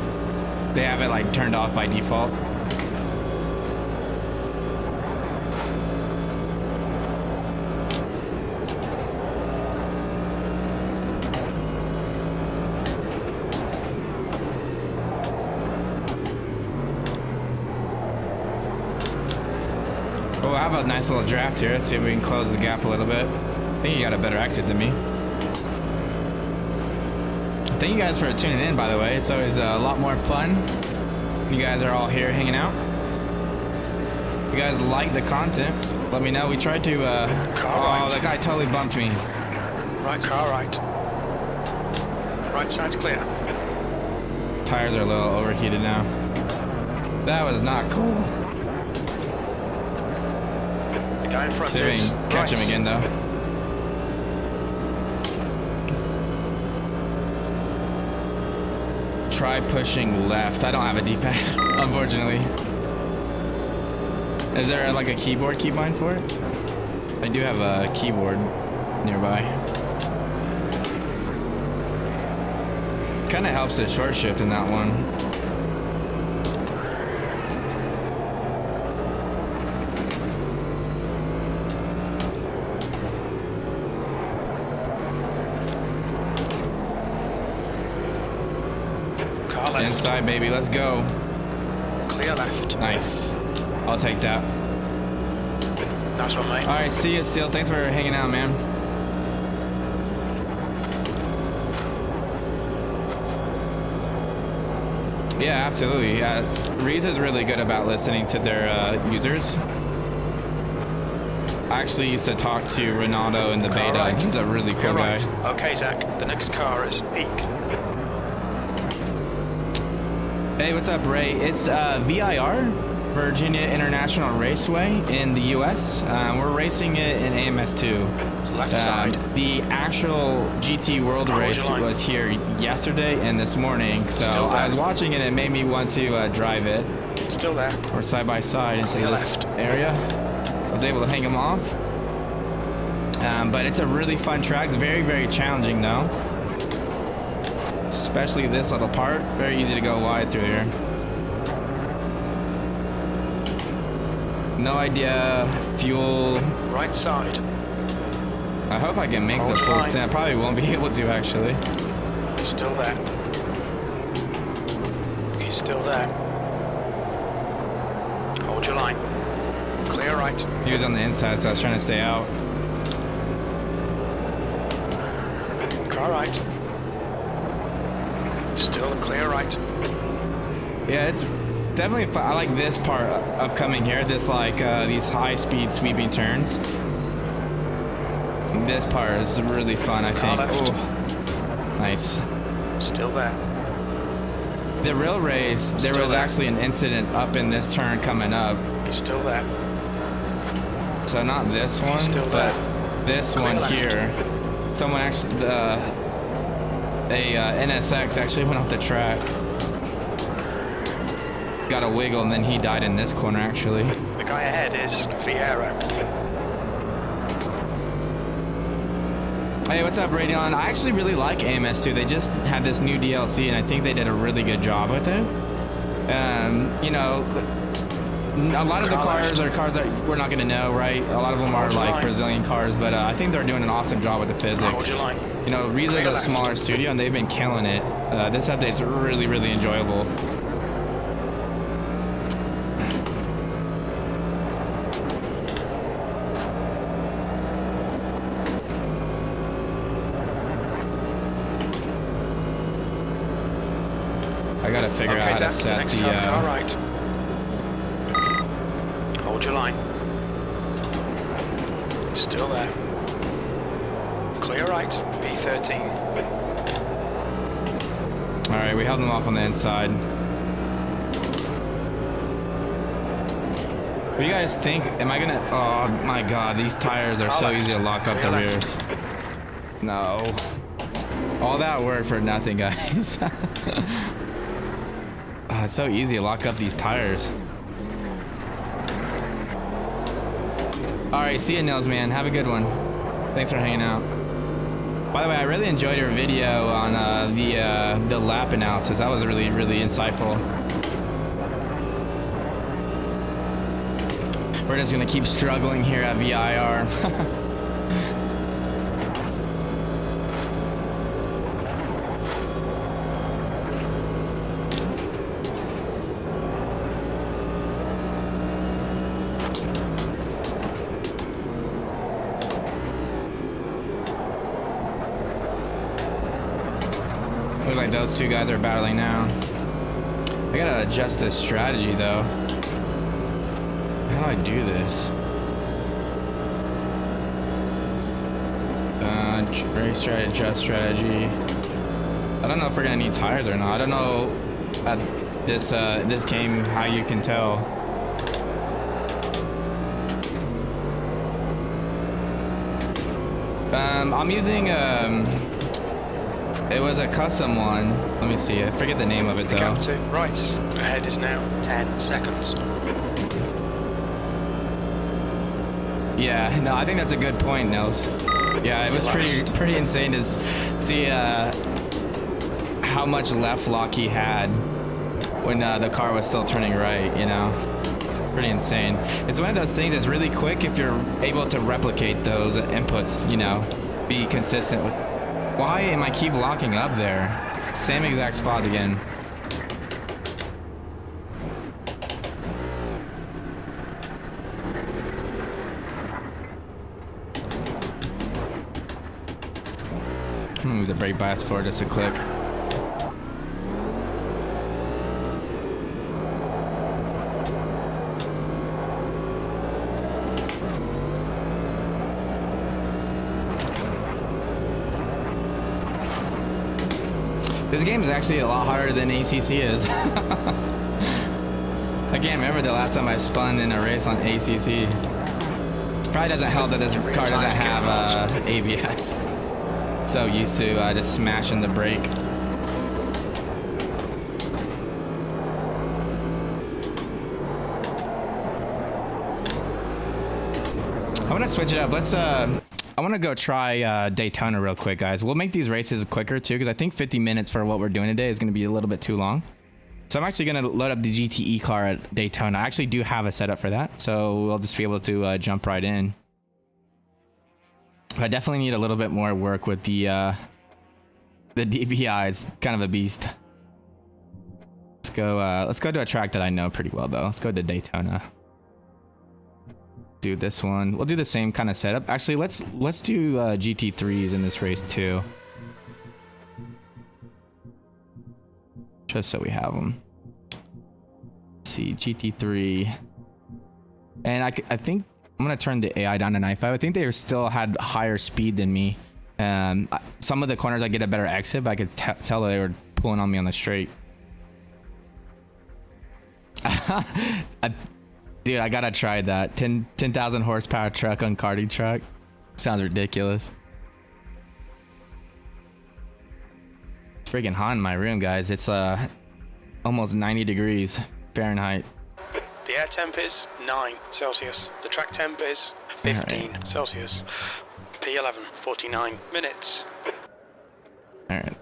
They have it like turned off by default. Oh, I have a nice little draft here. Let's see if we can close the gap a little bit. I think you got a better exit than me. Thank you guys for tuning in, by the way. It's always a lot more fun. You guys are all here hanging out. If you guys like the content, let me know. We tried to, oh, that guy totally bumped me. Right car right. Right side's clear. Tires are a little overheated now. That was not cool. The guy in front See if we is can catch him again, though. Try pushing left. I don't have a D-pad, unfortunately. Is there like a keyboard keybind for it? I do have a keyboard nearby. Kind of helps it short shift in that one. Inside, baby, let's go. Clear left. Nice. I'll take that. Nice one, mate. All right, see you, Steel. Thanks for hanging out, man. Yeah, absolutely. Reese is really good about listening to their users. I actually used to talk to Ronaldo in the beta. Right. He's a really cool guy. Right. Okay, Zach, the next car is Peak. Hey, what's up, Ray? It's VIR, Virginia International Raceway in the US. We're racing it in AMS2. Left side. The actual GT World Race was here yesterday and this morning, so I was watching it and it made me want to drive it. Still there. Or side by side into this area. I was able to hang them off. But it's a really fun track. It's very, very challenging though. Especially this little part. Very easy to go wide through here. No idea. Fuel. Right side. I hope I can make the full stint. Probably won't be able to actually. He's still there. He's still there. Hold your line. Clear right. He was on the inside, so I was trying to stay out. Car right. Still a clear right. Yeah, it's definitely fun. I like this part upcoming here. This like these high-speed sweeping turns. This part is really fun, I think. Oh, nice. Still there. The real race, there was actually an incident up in this turn coming up. He's still there. So not this one, Still but there. this Clear one left. here. Someone actually, NSX actually went off the track. Got a wiggle and then he died in this corner actually. The guy ahead is Vieira. Hey, what's up, Radeon? I actually really like AMS2. They just had this new DLC and I think they did a really good job with it. You know, a lot of the cars are cars that we're not going to know, right? A lot of them are like Brazilian cars, but I think they're doing an awesome job with the physics. You know, Reza's a smaller studio and they've been killing it. This update's really, really enjoyable. I gotta figure out how to set the car right. Hold your line. Still there. Clear right. V13. All right, we held them off on the inside. What do you guys think? Am I gonna? Oh my God, these tires are so easy to lock up the rears. No. All that work for nothing, guys. Oh, it's so easy to lock up these tires. All right, see you, Nils, man. Have a good one. Thanks for hanging out. By the way, I really enjoyed your video on the lap analysis. That was really, really insightful. We're just gonna keep struggling here at VIR. Looks like those two guys are battling now. I gotta adjust this strategy though. How do I do this? Race strategy, adjust strategy. I don't know if we're gonna need tires or not. I don't know at this game how you can tell. I'm using it was a custom one. Let me see. I forget the name of it though. Gap to right. Ahead is now 10 seconds. Yeah, no, I think that's a good point, Nels. Yeah, it was pretty insane to see how much left lock he had when the car was still turning right, you know? Pretty insane. It's one of those things that's really quick if you're able to replicate those inputs, you know, be consistent with. Why am I keep locking up there? Same exact spot again. I'm gonna move the brake bias forward just a click. This game is actually a lot harder than ACC is. I can't remember the last time I spun in a race on ACC. Probably doesn't help that this car doesn't have ABS. So used to just smashing the brake. I want to switch it up. Let's I want to go try Daytona real quick, guys. We'll make these races quicker too, because I think 50 minutes for what we're doing today is going to be a little bit too long. So I'm actually going to load up the GTE car at Daytona. I actually do have a setup for that, so we'll just be able to jump right in. I definitely need a little bit more work with the DPI. It's kind of a beast. Let's go to a track that I know pretty well though. Let's go to Daytona. Do this one. We'll do the same kind of setup. Actually, let's do GT3s in this race too. Just so we have them. Let's see, GT3. And I think I'm gonna turn the AI down to 95. I think they still had higher speed than me. Some of the corners I get a better exit, but I could tell they were pulling on me on the straight. Dude, I gotta try that. 10,000 horsepower truck on karting truck. Sounds ridiculous. It's freaking hot in my room, guys. It's almost 90 degrees Fahrenheit. The air temp is 9 Celsius. The track temp is 15 Celsius. P11, 49 minutes. All right,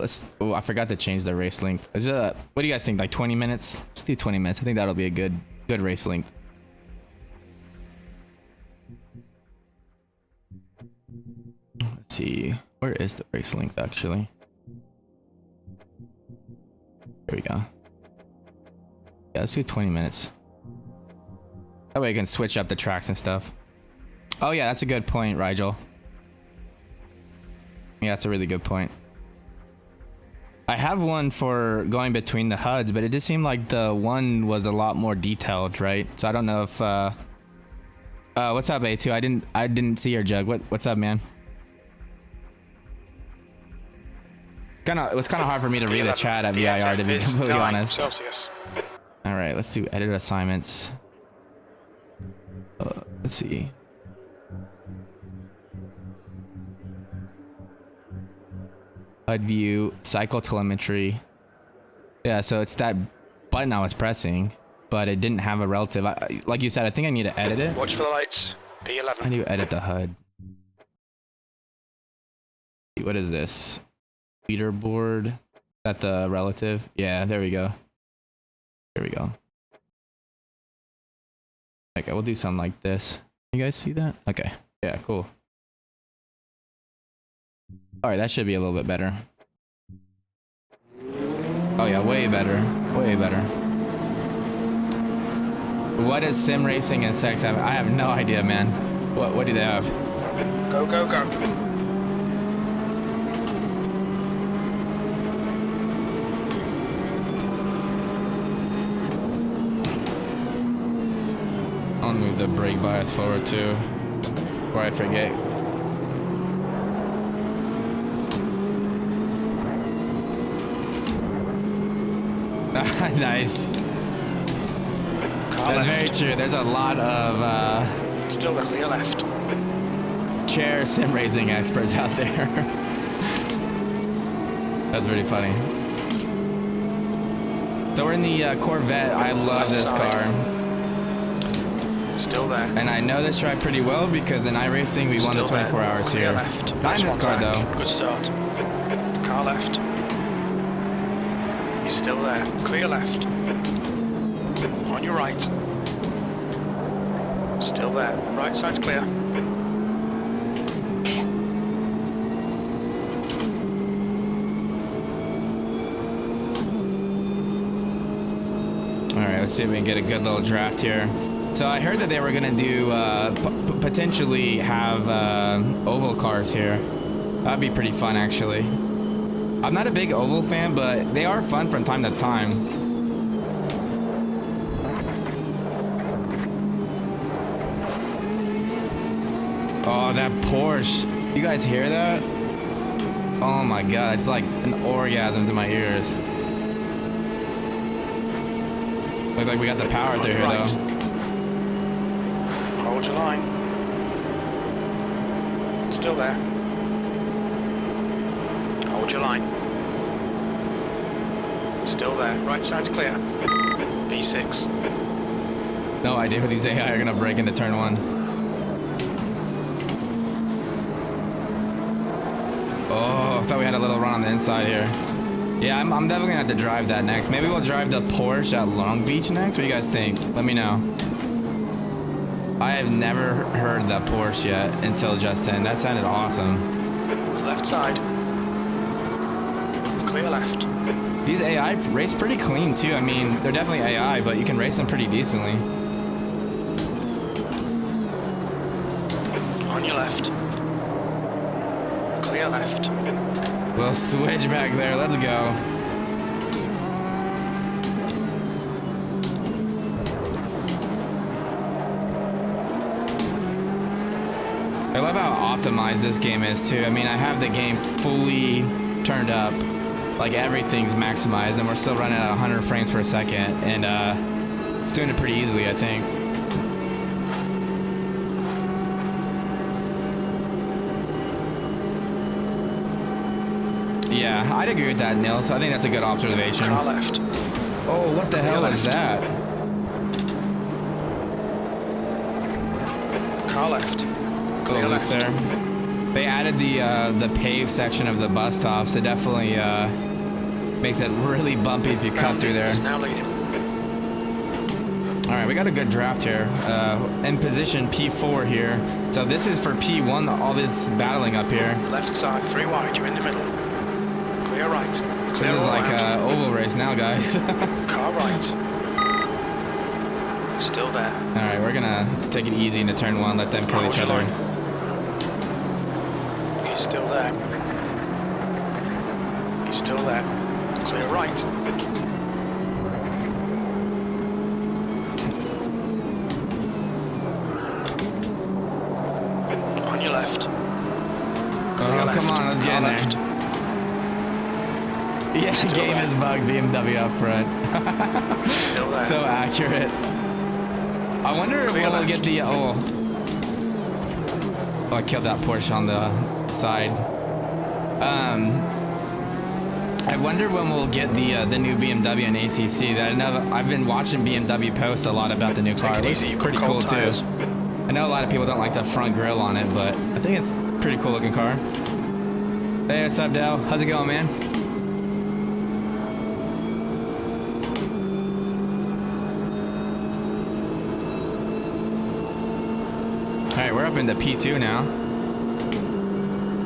let's. Oh, I forgot to change the race length. Is what do you guys think? Like 20 minutes? Let's do 20 minutes. I think that'll be a good race length. Let's see. Where is the race length actually? There we go. Yeah, let's do 20 minutes. That way I can switch up the tracks and stuff. Oh yeah, that's a good point, Rigel. Yeah, that's a really good point. I have one for going between the HUDs, but it just seemed like the one was a lot more detailed, right? So I don't know if what's up, A2? I didn't see your jug. What's up, man? It was kind of hard for me to read the chat at VIR, to be completely honest. Celsius. All right, let's do edit assignments. Let's see. HUD view, cycle telemetry. Yeah, so it's that button I was pressing, but it didn't have a relative. Like you said, I think I need to edit it. Watch for the lights. P11. How do you edit the HUD? What is this? Leaderboard. Is that the relative? Yeah, there we go. There we go. Okay, we'll do something like this. You guys see that? Okay. Yeah, cool. All right, that should be a little bit better. Oh yeah, way better. Way better. What does sim racing and sex have? I have no idea, man. What do they have? Go, go, go. I'll move the brake bias forward too, before I forget. Nice. That's very true. There's a lot of still the clear left. chair sim racing experts out there. That's pretty funny. So we're in the Corvette. I love this car. Still there. And I know this track pretty well because in iRacing we won the 24 hours here. Not in this car though. Good start. Car left. He's still there. Clear left. On your right. Still there. Right side's clear. Alright, let's see if we can get a good little draft here. So I heard that they were going to do, potentially have oval cars here. That'd be pretty fun, actually. I'm not a big oval fan, but they are fun from time to time. Oh, that Porsche. You guys hear that? Oh my god, it's like an orgasm to my ears. Looks like we got the power through here, though. Hold your line. Still there. Hold your line. Still there. Right side's clear. B6. No idea who these AI are gonna break into turn one. Oh, I thought we had a little run on the inside here. Yeah, I'm definitely gonna have to drive that next. Maybe we'll drive the Porsche at Long Beach next. What do you guys think? Let me know. I have never heard the Porsche yet until just then. That sounded awesome. Left side. Clear left. These AI race pretty clean too. I mean, they're definitely AI, but you can race them pretty decently. On your left. Clear left. We'll switch back there. Let's go. I love how optimized this game is too. I mean, I have the game fully turned up, like everything's maximized, and we're still running at 100 frames per second, and it's doing it pretty easily, I think. Yeah, I'd agree with that, Nils. I think that's a good observation. Car left. Oh, what the hell is that? Car left. A Clear little loose left. there. They added the paved section of the bus stops. It definitely makes it really bumpy if you cut through there. Is now leading. All right, we got a good draft here. In position P4 here. So this is for P1, all this battling up here. Left side, 3 wide, you're in the middle. Clear right. This Clear is all like out. an oval race now, guys. Car right. Still there. All right, we're gonna take it easy into turn 1, let them kill each other. He's still there. He's still there. Clear right. On your left. Oh, come on, let's get in there. Left. Yeah, Still game there. is bugged, BMW up front. Still there. So accurate. I wonder if Clear we'll left. get the, oh, I killed that Porsche on the side. I wonder when we'll get the new BMW and ACC. That I know that I've been watching BMW post a lot about the new car. It looks You've got pretty cool cold too. tires. I know a lot of people don't like the front grille on it, but I think it's a pretty cool looking car. Hey, what's up, Dale? How's it going, man? All right, we're up into P2 now.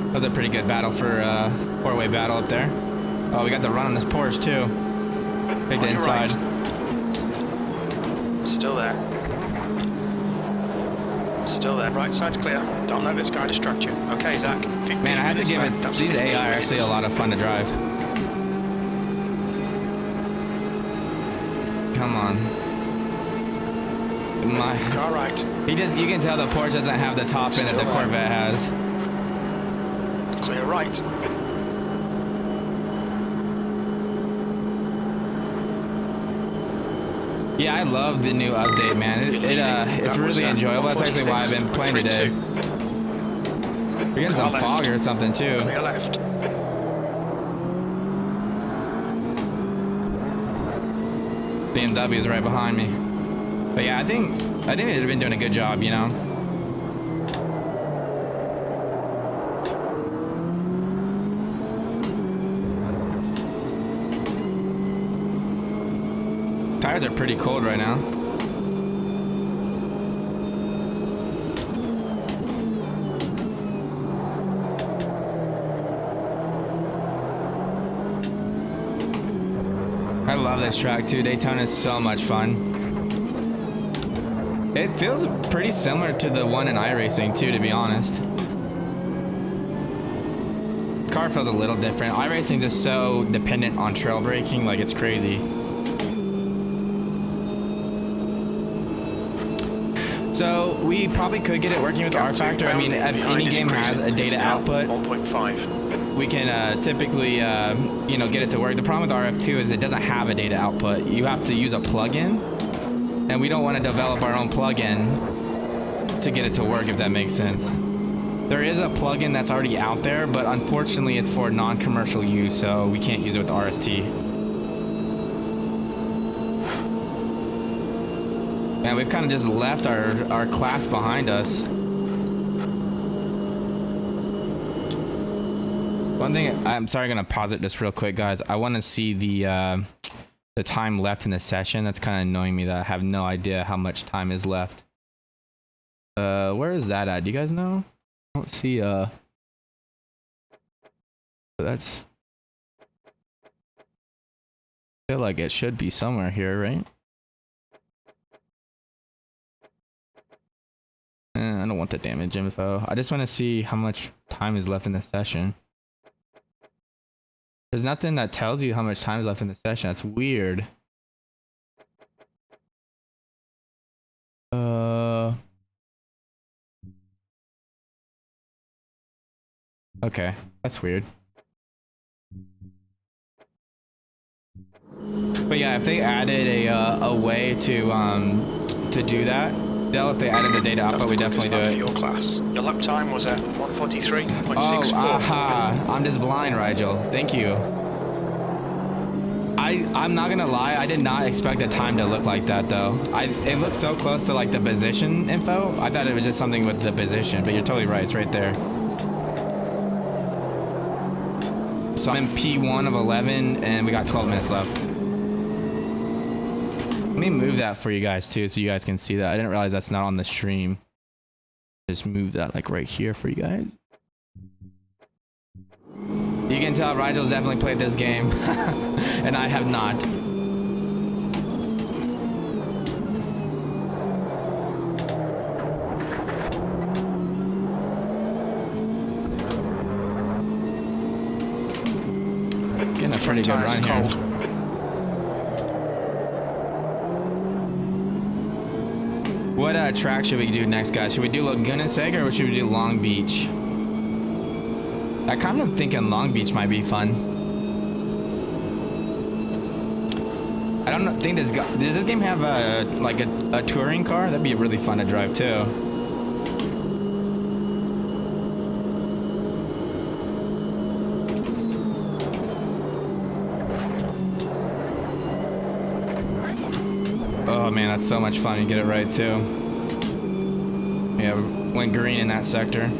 That was a pretty good battle for four-way battle up there. Oh, we got the run on this Porsche too. Picked it On your inside. right. Still there. Still there. Right side's clear. Don't let this guy distract you. Okay, Zach. Man, I had to give it. These AI are actually a lot of fun to drive. Come on. My. Car right. You can tell the Porsche doesn't have the top end that the Still there. Corvette has. Clear right. Yeah, I love the new update, man. It's really enjoyable. That's actually why I've been playing today. We're getting some Car fog left. or something too. Clear left. BMW is right behind me. But yeah, I think they've been doing a good job, you know. Tires are pretty cold right now. I love this track too. Daytona is so much fun. It feels pretty similar to the one in iRacing too, to be honest. Car feels a little different. iRacing is just so dependent on trail braking, like it's crazy. So we probably could get it working with R Factor. I mean, if any game has a data output, 1.5. we can typically, you know, get it to work. The problem with RF2 is it doesn't have a data output. You have to use a plugin, and we don't want to develop our own plugin to get it to work, if that makes sense. There is a plugin that's already out there, but unfortunately it's for non-commercial use, so we can't use it with RST. And we've kind of just left our class behind us. One thing, I'm sorry, I'm gonna pause it just real quick, guys. I want to see the time left in the session. That's kind of annoying me that I have no idea how much time is left. Where is that at? Do you guys know? I don't see that's, I feel like it should be somewhere here, right? I don't want the damage info. I just want to see how much time is left in the session. There's nothing that tells you how much time is left in the session. That's weird. Okay, that's weird. But yeah, if they added a way to do that, Dell, if they added the data output, we definitely do it. For your class. Your lap time was at 1:43.64. Oh, aha. I'm just blind, Rigel. Thank you. I'm not gonna lie, I did not expect the time to look like that though. It looks so close to like the position info. I thought it was just something with the position, but you're totally right, it's right there. So I'm in P1 of 11 and we got 12 minutes left. Let me move that for you guys too so you guys can see that. I didn't realize that's not on the stream. Just move that like right here for you guys. You can tell Rigel's definitely played this game and I have not. Getting a pretty good run here. What track should we do next, guys? Should we do Laguna Seca or should we do Long Beach? I kind of thinking Long Beach might be fun. I don't know, think does this game have a touring car? That'd be really fun to drive too. Oh man, that's so much fun. You get it right too. Yeah, we went green in that sector.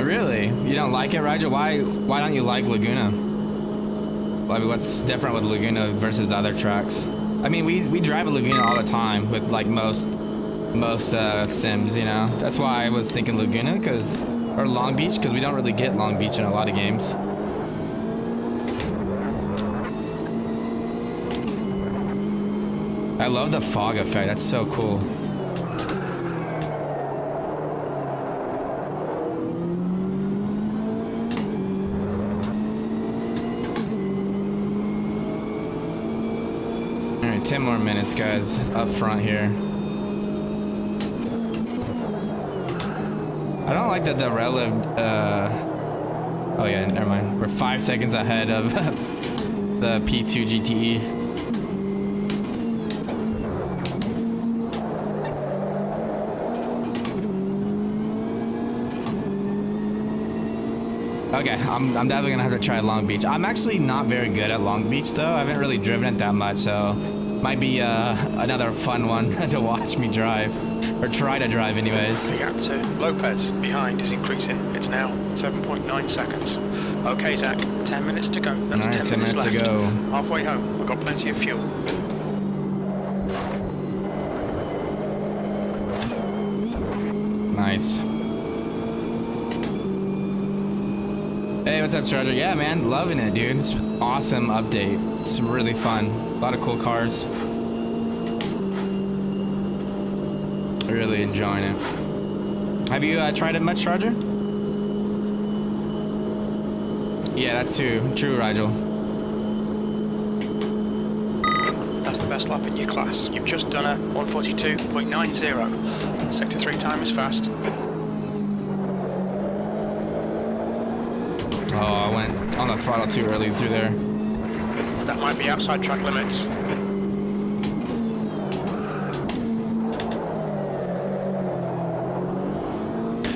Really? You don't like it, Roger? Why don't you like Laguna? Like, what's different with Laguna versus the other tracks? I mean, we drive a Laguna all the time with like most sims, you know. That's why I was thinking Laguna, or Long Beach, because we don't really get Long Beach in a lot of games. I love the fog effect. That's so cool. All right, 10 more minutes, guys, up front here. I don't like that the relative, oh yeah, never mind. We're 5 seconds ahead of the P2 GTE. Okay, I'm definitely gonna have to try Long Beach. I'm actually not very good at Long Beach though. I haven't really driven it that much, so might be another fun one to watch me drive. Or try to drive anyways. The gap to Lopez behind is increasing. It's now 7.9 seconds. Okay, Zach, 10 minutes to go. That's right, 10 minutes left. to go. Halfway home. We've got plenty of fuel. Nice. Hey, what's up, Charger? Yeah, man, loving it, dude. It's an awesome update. It's really fun. A lot of cool cars. Really enjoying it. Have you tried it much, Charger? Yeah, that's true, Rigel. That's the best lap in your class. You've just done a 1:42.90. Sector 3 time is fast. Oh, I went on the throttle too early through there. That might be outside track limits.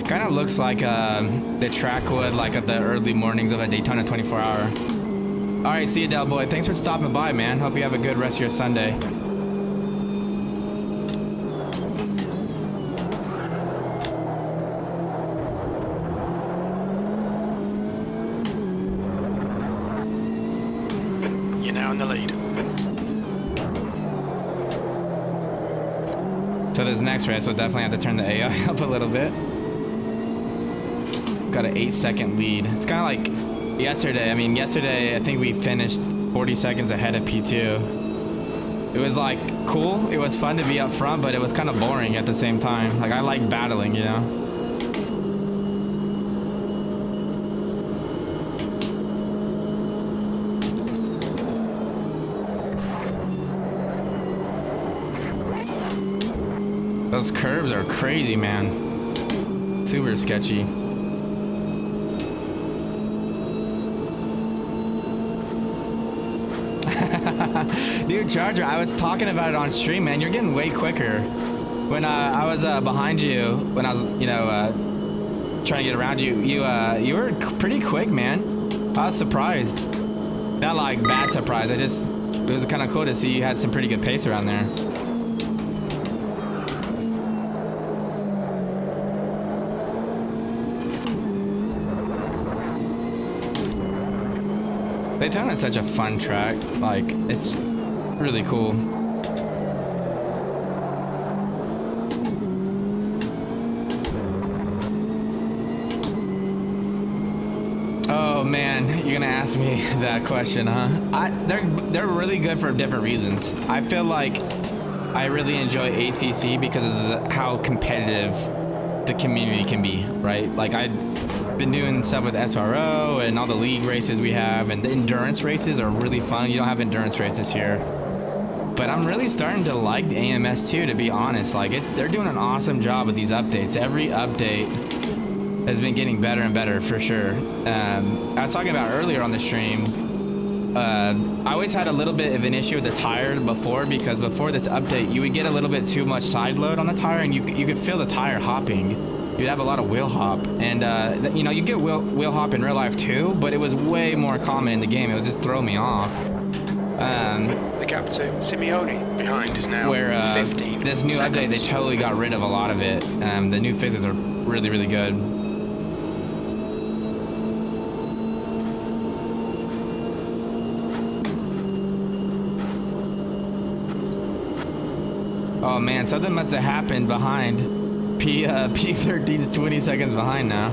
Kind of looks like the track would like at the early mornings of a Daytona 24-hour. All right, see you, Del Boy. Thanks for stopping by, man. Hope you have a good rest of your Sunday. You're now in the lead. So this next race, we'll definitely have to turn the AI up a little bit. Got an 8-second lead. It's kind of like yesterday. I mean, yesterday I think we finished 40 seconds ahead of P2. It was like cool. It was fun to be up front, but it was kind of boring at the same time. Like I like battling, you know. Those curves are crazy, man. Super sketchy. Dude, Charger, I was talking about it on stream, man. You're getting way quicker. When I was behind you, when I was, you know, trying to get around you, you were pretty quick, man. I was surprised. Not like bad surprise. It was kind of cool to see you had some pretty good pace around there. Daytona's such a fun track. Like, it's really cool. Oh man, you're gonna ask me that question, huh? They're really good for different reasons. I feel like I really enjoy ACC because of how competitive the community can be, right? Like I've been doing stuff with SRO and all the league races we have, and the endurance races are really fun. You don't have endurance races here. But I'm really starting to like the AMS2, to be honest. Like they're doing an awesome job with these updates. Every update has been getting better and better for sure. I was talking about earlier on the stream, I always had a little bit of an issue with the tire before, because before this update you would get a little bit too much side load on the tire, and you could feel the tire hopping. You'd have a lot of wheel hop, and you know, you get wheel hop in real life too, but it was way more common in the game. It was just throwing me off. The gap to Simeone behind is now where 15 this new seconds. update, they totally got rid of a lot of it. The new fixes are really, really good. Oh man, something must have happened behind. P13's 20 seconds behind now.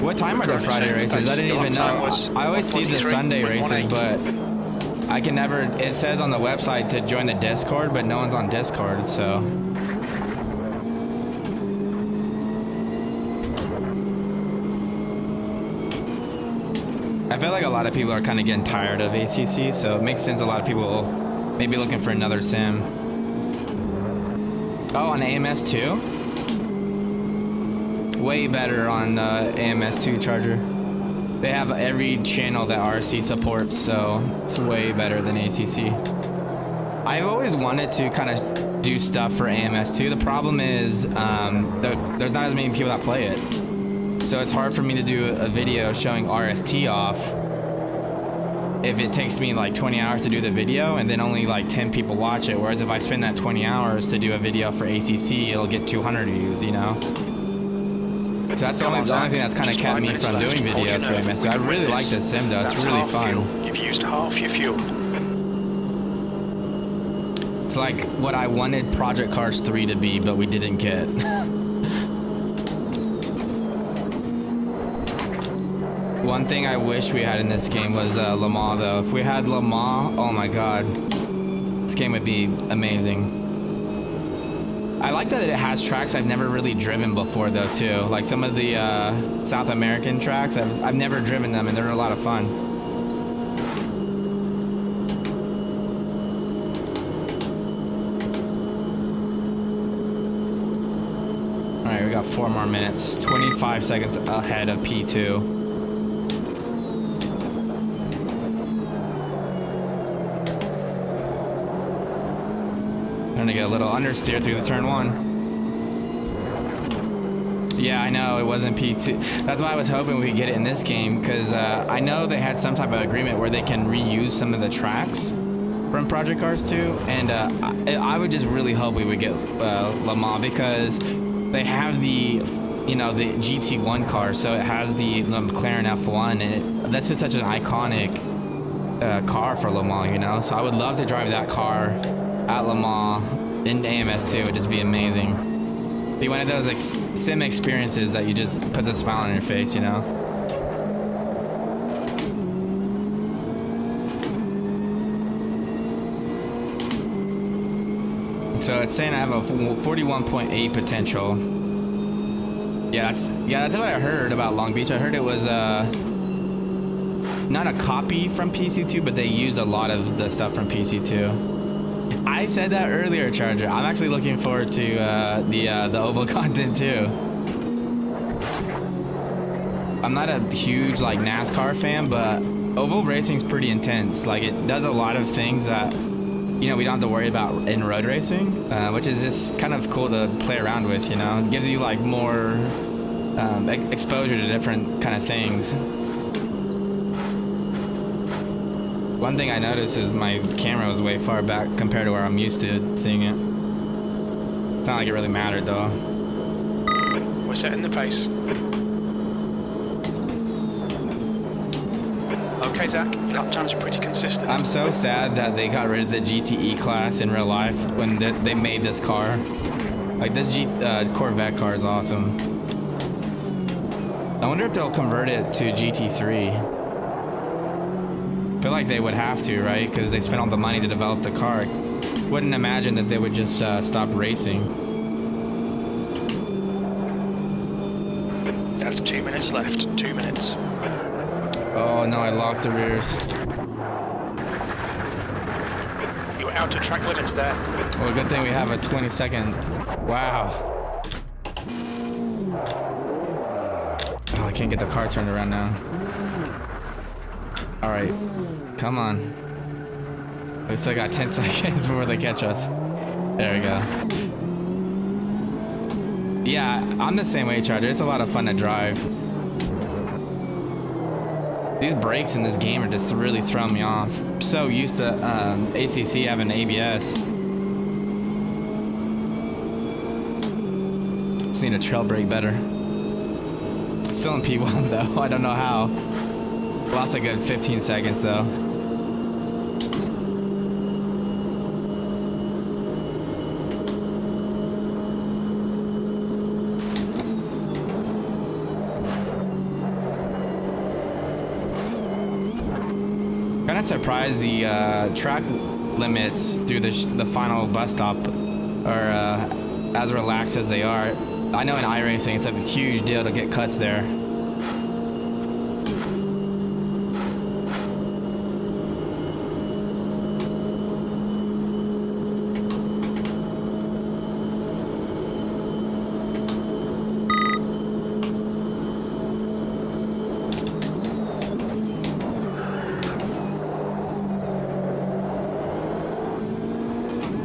What time are the Friday races? I didn't even know. I always see the Sunday races, but I can never. It says on the website to join the Discord, but no one's on Discord, so. I feel like a lot of people are kind of getting tired of ACC, so it makes sense a lot of people may be looking for another sim. Oh, on AMS2? Way better on AMS2 Charger. They have every channel that RSeat supports, so it's way better than ACC. I've always wanted to kind of do stuff for AMS2. The problem is there's not as many people that play it. So it's hard for me to do a video showing RST off if it takes me like 20 hours to do the video and then only like 10 people watch it. Whereas if I spend that 20 hours to do a video for ACC, it'll get 200 views, you know? So that's the only thing that's kind of kept me from doing videos for AMS. So I really like this sim though, it's really fun. You've used half your fuel. It's like what I wanted Project Cars 3 to be, but we didn't get. One thing I wish we had in this game was Le Mans though. If we had Le Mans, oh my god, this game would be amazing. I like that it has tracks I've never really driven before though too. Like some of the South American tracks, I've never driven them and they're a lot of fun. All right, we got 4 more minutes, 25 seconds ahead of P2. Gonna get a little understeer through the turn 1. Yeah, I know it wasn't P2. That's why I was hoping we could get it in this game, because I know they had some type of agreement where they can reuse some of the tracks from Project Cars 2, and I would just really hope we would get Le Mans, because they have the, you know, the GT1 car, so it has the McLaren F1, and that's just such an iconic car for Le Mans, you know. So I would love to drive that car at Le Mans in AMS2. It would just be amazing. Be one of those like sim experiences that you just puts a smile on your face, you know. So it's saying I have a 41.8 potential. Yeah, that's what I heard about Long Beach. I heard it was not a copy from PC2, but they used a lot of the stuff from PC2. I said that earlier, Charger. I'm actually looking forward to the Oval content too. I'm not a huge like NASCAR fan, but Oval racing's pretty intense. Like, it does a lot of things that, you know, we don't have to worry about in road racing, which is just kind of cool to play around with, you know. It gives you like more exposure to different kind of things. One thing I noticed is my camera was way far back compared to where I'm used to seeing it. It's not like it really mattered though. We're setting the pace. Okay, Zach, lap times are pretty consistent. I'm so sad that they got rid of the GTE class in real life when they made this car. Like, this Corvette car is awesome. I wonder if they'll convert it to GT3. I feel like they would have to, right? Because they spent all the money to develop the car. Wouldn't imagine that they would just stop racing. That's 2 minutes left. 2 minutes. Oh no, I locked the rears. You're out of track limits there. Well, good thing we have a 20-second. Wow. Oh, I can't get the car turned around now. All right, come on. We still got 10 seconds before they catch us. There we go. Yeah, I'm the same way, Charger. It's a lot of fun to drive. These brakes in this game are just really throwing me off. I'm so used to ACC having ABS. Just need a trail brake better. Still in P1 though. I don't know how. Lost a good 15 seconds though. Kind of surprised the track limits through the final bus stop are as relaxed as they are. I know in iRacing it's a huge deal to get cuts there.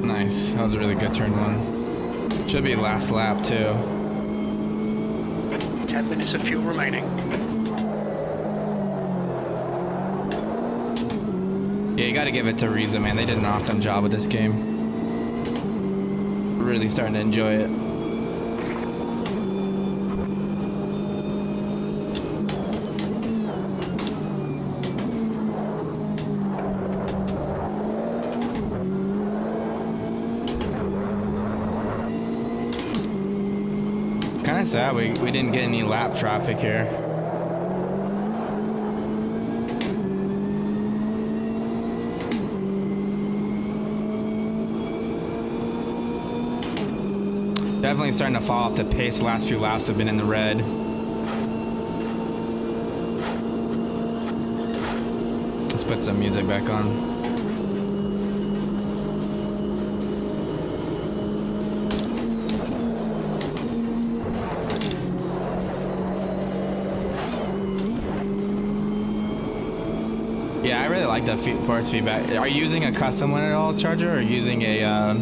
Nice. That was a really good turn one. Should be last lap too. 10 minutes of fuel remaining. Yeah, you got to give it to Reza, man. They did an awesome job with this game. Really starting to enjoy it. Kind of sad we didn't get any lap traffic here. Definitely starting to fall off the pace. The last few laps have been in the red. Let's put some music back on. Yeah, I really like the force feedback. Are you using a custom one at all, Charger, or using a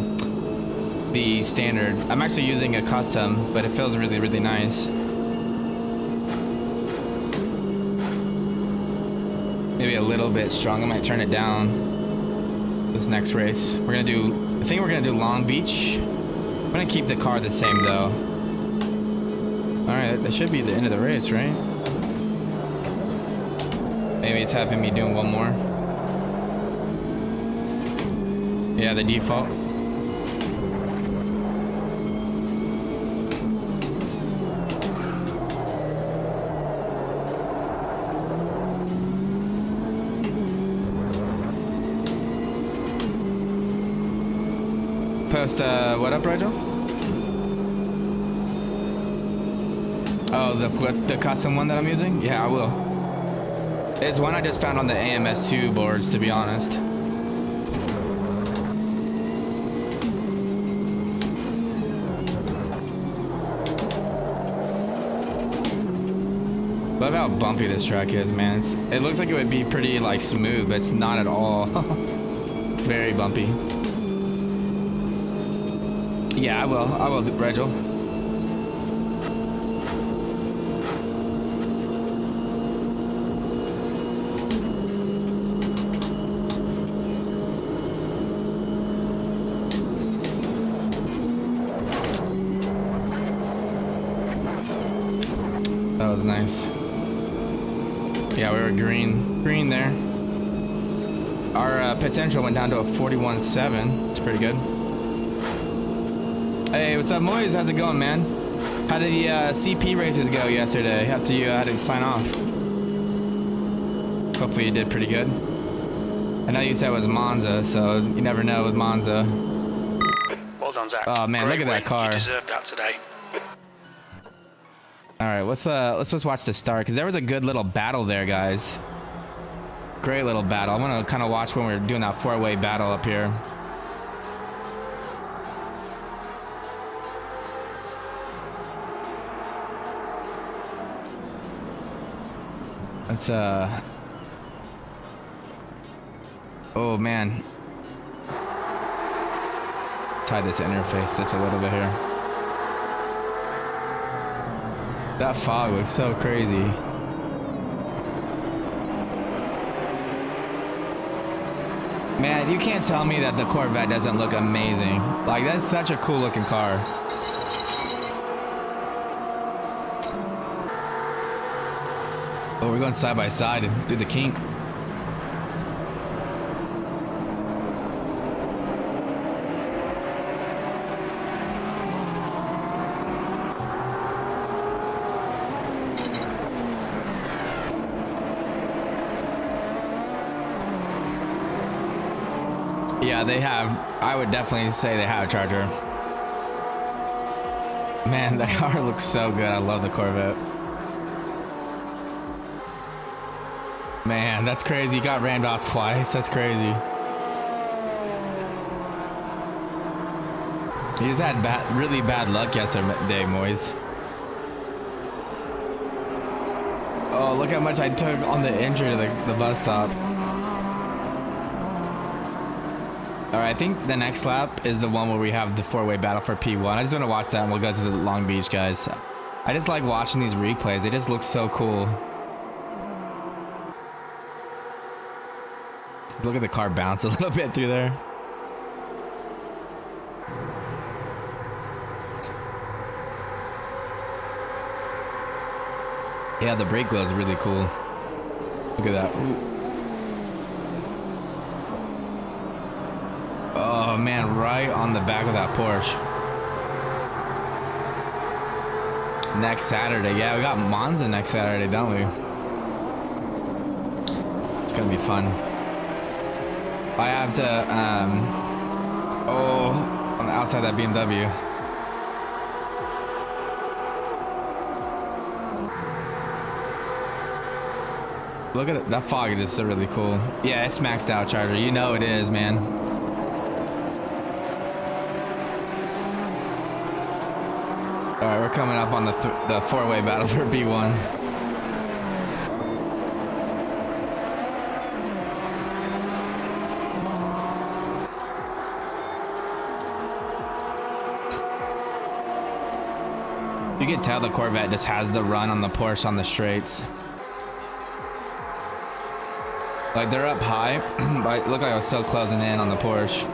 the standard? I'm actually using a custom, but it feels really, really nice. Maybe a little bit strong. I might turn it down this next race. I think we're gonna do Long Beach. I'm gonna keep the car the same though. All right, that should be the end of the race, right? Maybe it's having me doing one more. Yeah, the default. Post what up, Rigel? Oh, the custom one that I'm using? Yeah, I will. It's one I just found on the AMS2 boards, to be honest. Love how bumpy this track is, man. It looks like it would be pretty like smooth, but it's not at all. It's very bumpy. Yeah, I will, Regil. That was nice. Yeah, we were green there. Our potential went down to a 41.7. It's pretty good. Hey, what's up, Moise? How's it going, man? How did the CP races go yesterday after you had to sign off? Hopefully you did pretty good. I know you said it was Monza, so you never know with Monza. Well done, Zach. Oh man, Great look at that win. car. You deserved that today. All right, let's just watch the start because there was a good little battle there, guys. Great little battle. I want to kind of watch when we're doing that four-way battle up here. Let's oh man. Tie this interface just a little bit here. That fog looks so crazy. Man, you can't tell me that the Corvette doesn't look amazing. Like, that's such a cool looking car. Oh, we're going side by side and through the kink. Yeah, they have. I would definitely say they have a charger. Man, the car looks so good. I love the Corvette. Man, that's crazy. He got rammed off twice. That's crazy. He just had really bad luck yesterday, Moise. Oh, look how much I took on the entry to the bus stop. All right, I think the next lap is the one where we have the four-way battle for P1. I just want to watch that and we'll go to the Long Beach, guys. I just like watching these replays. They just look so cool. Look at the car bounce a little bit through there. Yeah, the brake glow is really cool. Look at that. Ooh. Oh man, right on the back of that Porsche. Next Saturday. Yeah, we got Monza next Saturday, don't we? It's gonna be fun. I have to, on the outside of that BMW. Look at it. That fog is just so really cool. Yeah, it's maxed out, Charger. You know it is, man. All right, we're coming up on the four-way battle for B1. You can tell the Corvette just has the run on the Porsche on the straights. Like they're up high, but it looked like I was still closing in on the Porsche.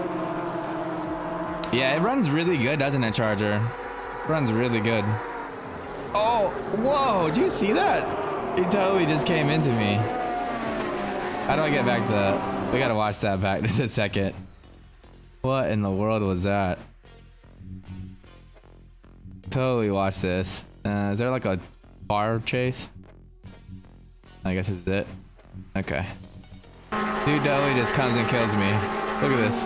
Yeah, it runs really good, doesn't it, Charger? It runs really good. Oh, whoa, did you see that? He totally just came into me. How do I get back to that? We gotta watch that back just a second. What in the world was that? Totally watch this. Is there like a bar chase? I guess it's it. Okay. Dude totally just comes and kills me. Look at this.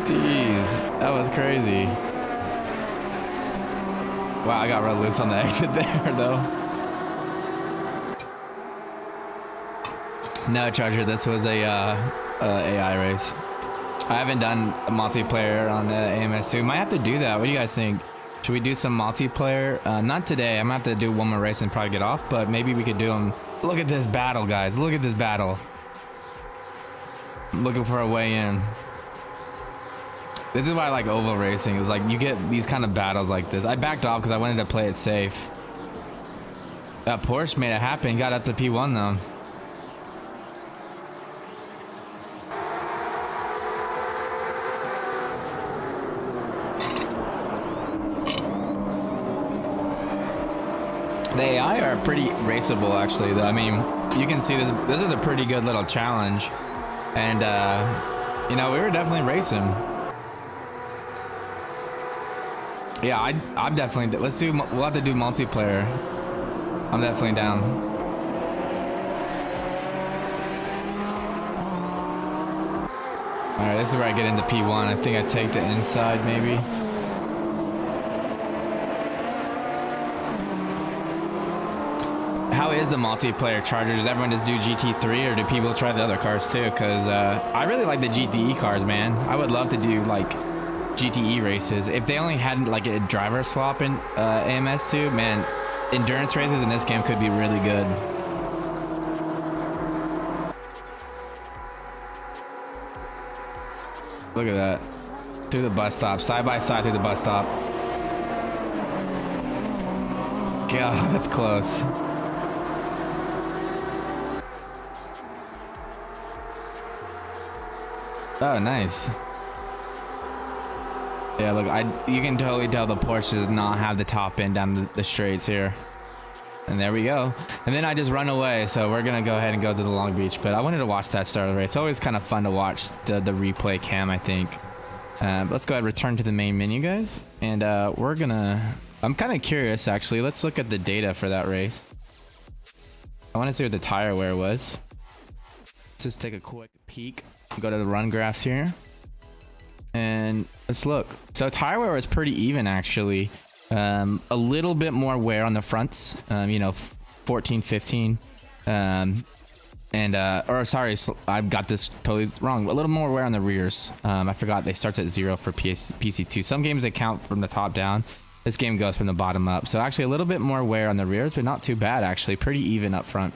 Jeez, that was crazy. Wow, I got run loose on the exit there though. No, Charger, this was a AI race. I haven't done a multiplayer on the AMS2. Might have to do that. What do you guys think? Should we do some multiplayer? Not today. I'm gonna have to do one more race and probably get off, but maybe we could do them. Look at this battle, guys. Look at this battle. I'm looking for a way in. This is why I like oval racing. It's like you get these kind of battles like this. I backed off because I wanted to play it safe. That Porsche made it happen. Got up to P1 though. The AI are pretty raceable actually. I mean, you can see this is a pretty good little challenge. And you know, we were definitely racing. Yeah, I'm definitely, we'll have to do multiplayer. I'm definitely down. All right, this is where I get into P1. I think I take the inside maybe. How is the multiplayer Charger? Does everyone just do GT3 or do people try the other cars too? Because I really like the GTE cars, man. I would love to do like GTE races. If they only had like a driver swap in AMS2, man, endurance races in this game could be really good. Look at that. Through the bus stop, side by side through the bus stop. God, that's close. Oh, nice. Yeah, look, you can totally tell the Porsche does not have the top end down the straights here. And there we go. And then I just run away, so we're gonna go ahead and go to the Long Beach. But I wanted to watch that start of the race. It's always kind of fun to watch the replay cam, I think. Let's go ahead and return to the main menu, guys. And I'm kind of curious, actually. Let's look at the data for that race. I want to see what the tire wear was. Let's just take a quick peek. Go to the run graphs here. And let's look. So tire wear was pretty even, actually. A little bit more wear on the fronts, you know, 14, 15. Or sorry, I've got this totally wrong. A little more wear on the rears. I forgot they start at 0 for PC2. Some games they count from the top down. This game goes from the bottom up. So actually a little bit more wear on the rears, but not too bad, actually. Pretty even up front.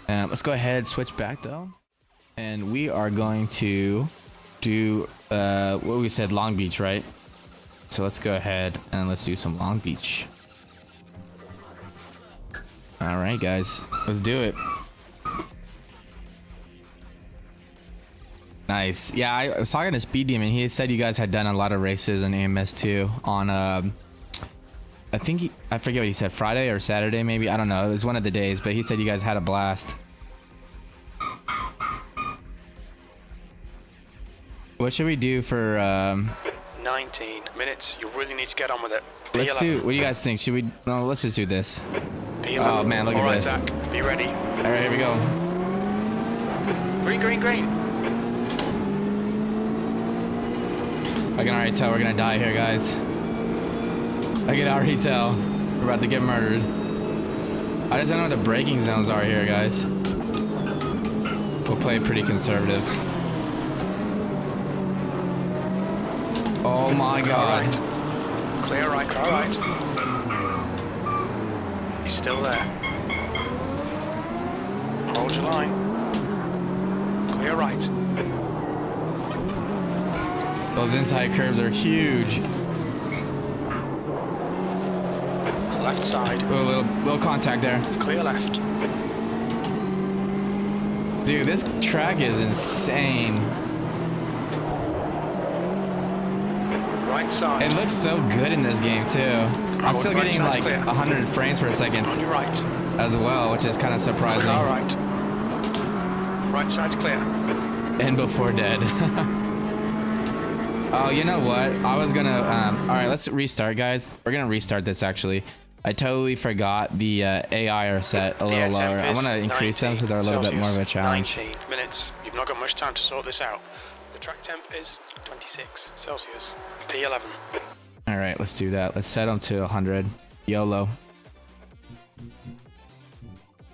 Let's go ahead, switch back though. And we are going to do what we said, Long Beach, right? So let's go ahead and let's do some Long Beach. All right, guys, let's do it. Nice. Yeah, I was talking to Speed Demon. He said you guys had done a lot of races on AMS2 on I think I forget what he said, Friday or Saturday maybe. I don't know. It was one of the days, but he said you guys had a blast. What should we do for 19 minutes? You really need to get on with it. Let's P11. do, what do you guys think? Should we, no, let's just do this. P11. Oh man, look All at right, this. Zach, be ready. All right, here we go. Green, green, green. I can already tell we're gonna die here, guys. I can already tell we're about to get murdered. I just don't know what the braking zones are here, guys. We'll play pretty conservative. Oh my God. Clear right, car right. He's still there. Hold your line. Clear right. Those inside curves are huge. Left side. Oh, little contact there. Clear left. Dude, this track is insane. Right side. It looks so good in this game too. I'm still getting like 100 frames per second Right. as well, which is kind of surprising. All right. Right side's clear. And before dead. Oh, you know what? I was gonna. All right, let's restart, guys. We're gonna restart this actually. I totally forgot the AI are set a little lower. I want to increase them so they're a little bit more of a challenge. 19 minutes. You've not got much time to sort this out. The track temp is 26 Celsius. P11. All right, let's do that. Let's set them to 100. YOLO.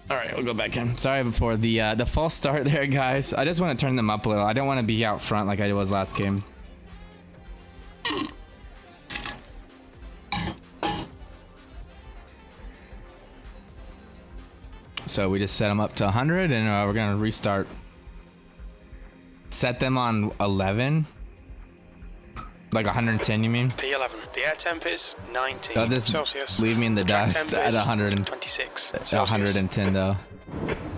All right, we'll go back in. Sorry for the false start there, guys. I just want to turn them up a little. I don't want to be out front like I was last game. So we just set them up to 100 and we're gonna restart. Set them on 11. Like 110, you mean? P11. The air temp is 19 They'll just Celsius. leave me in the track dust temp at is 126. 26 110 though.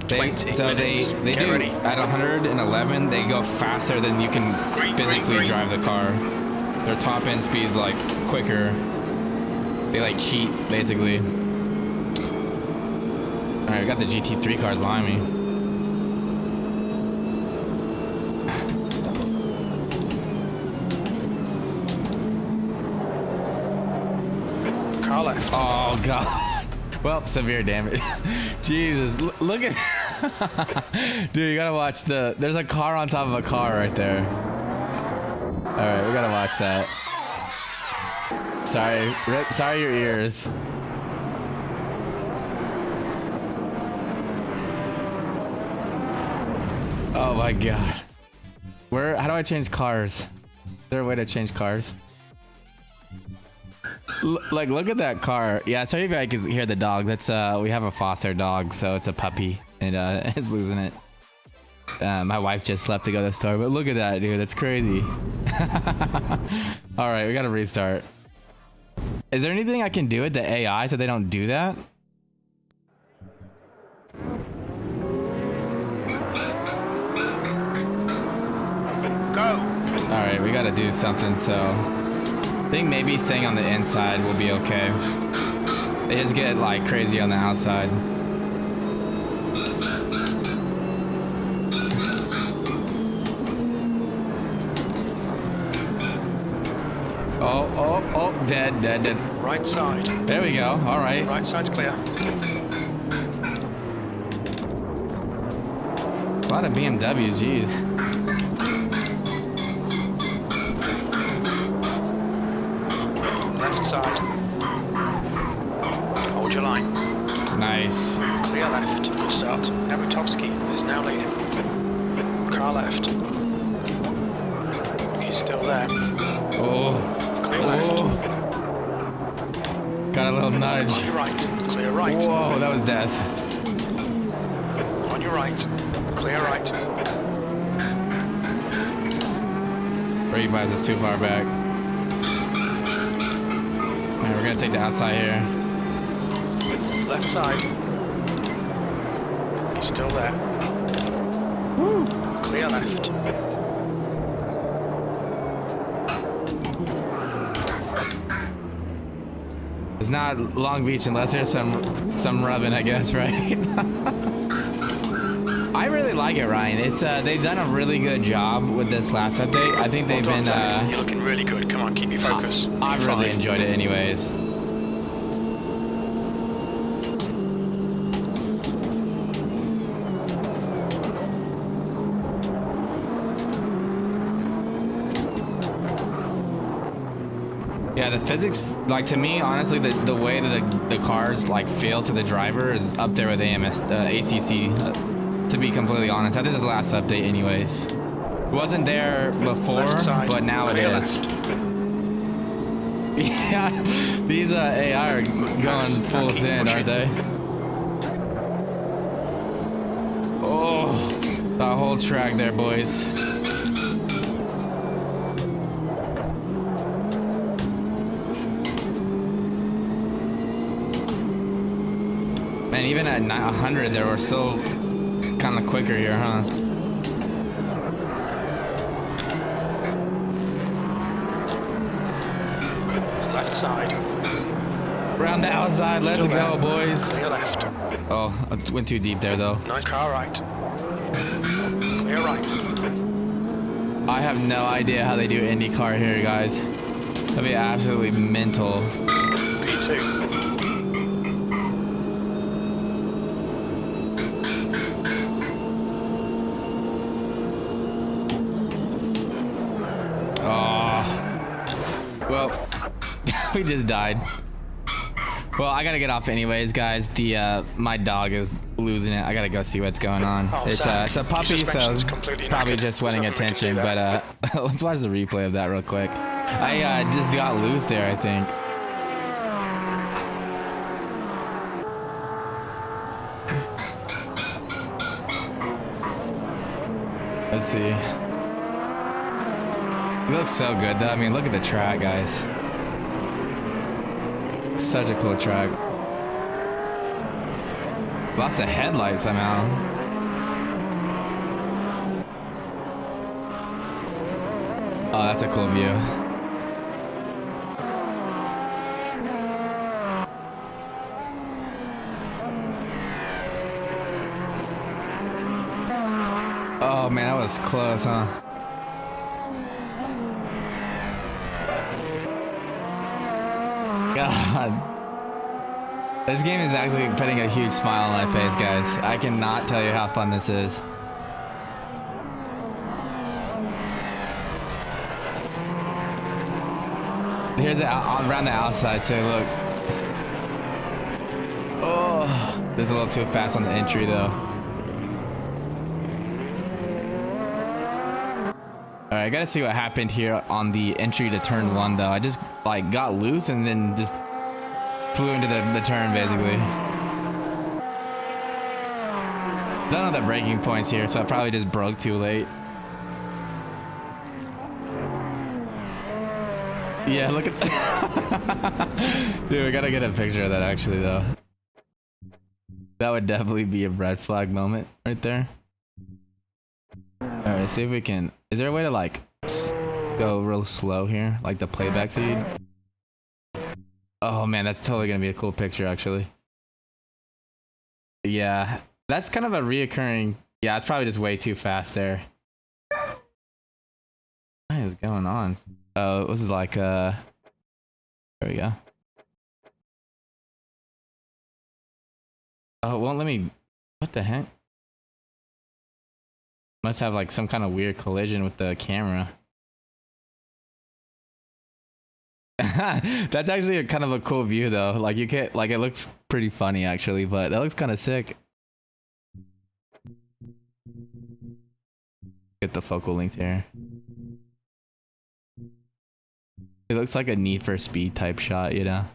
They 20 so minutes. they Get do ready. at 111. They go faster than you can physically drive the car. Their top end speed's like quicker. They like cheat basically. All right, we got the GT3 cars behind me. Car left. Oh god. Well, severe damage. Jesus, look at dude, you gotta watch there's a car on top of a car right there. All right, we gotta watch that. Sorry your ears. Oh my god. How do I change cars? Is there a way to change cars? Like, look at that car. Yeah, sorry if I can hear the dog. That's we have a foster dog, so it's a puppy, and it's losing it. My wife just left to go to the store, but look at that, dude. That's crazy. All right, we gotta restart. Is there anything I can do with the AI so they don't do that? Go. All right, we gotta do something. So I think maybe staying on the inside will be okay. They just get like crazy on the outside. Oh, dead. Right side. There we go. All right. Right side's clear. A lot of BMWs, geez. Left side. Hold your line. Nice. Clear left. Good start. Nabutovsky is now leading. Car left. He's still there. Oh. Clear left. Got a little nudge. On your right. Clear right. Whoa, that was death. On your right. Clear right. Brake bias is too far back. Alright, we're gonna take the outside here. Left side. He's still there. Woo. Clear left. It's not Long Beach unless there's some rubbing, I guess, right? I really like it, Ryan. It's they've done a really good job with this last update. I think they've been You're looking really good. Come on, keep your focus. I've really enjoyed it anyways. Yeah, the physics, like to me, honestly, the way that the cars like feel to the driver is up there with ACC. To be completely honest, I think this is the last update, anyways. It wasn't there before, but now it is. Yeah, these AI are going full send, aren't they? Oh, that whole track there, boys. Man, even at 100, they were still kind of quicker here, huh? Left side. Around the outside, let's go, boys. Clear left. Oh, I went too deep there, though. Nice car right. Clear right. I have no idea how they do IndyCar here, guys. That'd be absolutely mental. P2. Well, we just died. Well, I gotta get off anyways, guys. My dog is losing it. I gotta go see what's going on. It's a puppy, so probably just wanting attention. But let's watch the replay of that real quick. I just got loose there, I think. let's see. It looks so good though. I mean, look at the track, guys. Such a cool track. Lots of headlights somehow. Oh, that's a cool view. Oh man, that was close, huh? God. This game is actually putting a huge smile on my face, guys. I cannot tell you how fun this is. Here's it around the outside too, look. Oh, this is a little too fast on the entry though. All right, I gotta see what happened here on the entry to turn 1 though. I just like got loose and then just flew into the turn basically. Don't know the braking points here, so I probably just broke too late. Yeah, look at that. Dude, we gotta get a picture of that actually though. That would definitely be a red flag moment right there. Alright, see if we can... Is there a way to like go real slow here? Like the playback speed? Oh man, that's totally gonna be a cool picture actually. Yeah, that's kind of a reoccurring... Yeah, it's probably just way too fast there. What is going on? Oh, this is like there we go. Oh, it won't let me... What the heck? Must have like some kind of weird collision with the camera. That's actually a kind of a cool view though. Like you can't, like it looks pretty funny actually, but that looks kind of sick. Get the focal length here. It looks like a Need for Speed type shot, you know?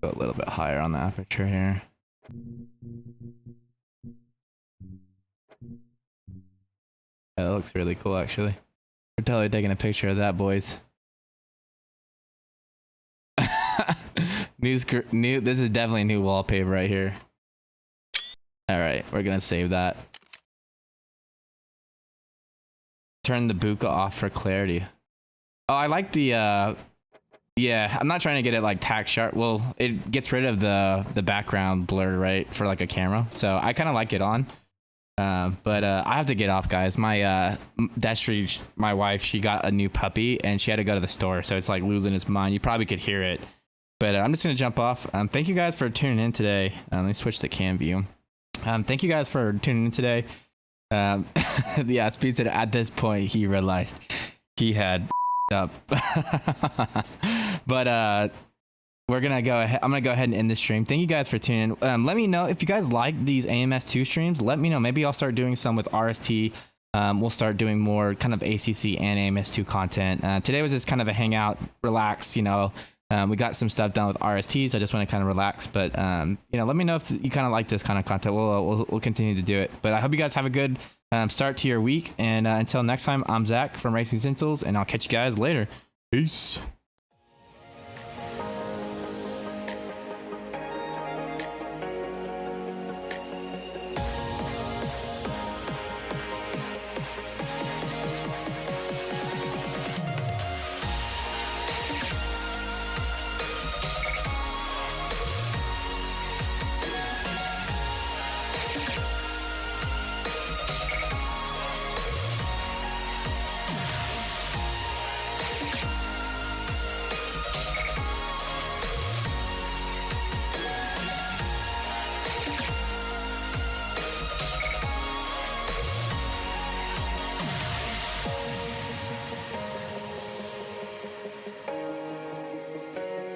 Go a little bit higher on the aperture here. Yeah, that looks really cool actually. We're totally taking a picture of that, boys. New, this is definitely new wallpaper right here. All right, we're gonna save that. Turn the bokeh off for clarity. Oh, I like the yeah, I'm not trying to get it like tack sharp. Well, it gets rid of the background blur, right, for like a camera. So I kind of like it on. But I have to get off, guys. My Destry, my wife, she got a new puppy and she had to go to the store, so it's like losing its mind. You probably could hear it. But I'm just gonna jump off. Thank you guys for tuning in today. Let me switch the cam view. Thank you guys for tuning in today. Yeah, Speed said at this point he realized he had up. But we're gonna go ahead. I'm gonna go ahead and end the stream. Thank you guys for tuning in. Let me know if you guys like these AMS2 streams. Let me know. Maybe I'll start doing some with RST. We'll start doing more kind of ACC and AMS2 content. Today was just kind of a hangout, relax, you know. We got some stuff done with RSTs. I just want to kind of relax, but you know, let me know if you kind of like this kind of content. We'll continue to do it. But I hope you guys have a good start to your week. And until next time, I'm Zach from RacingSimTools, and I'll catch you guys later. Peace.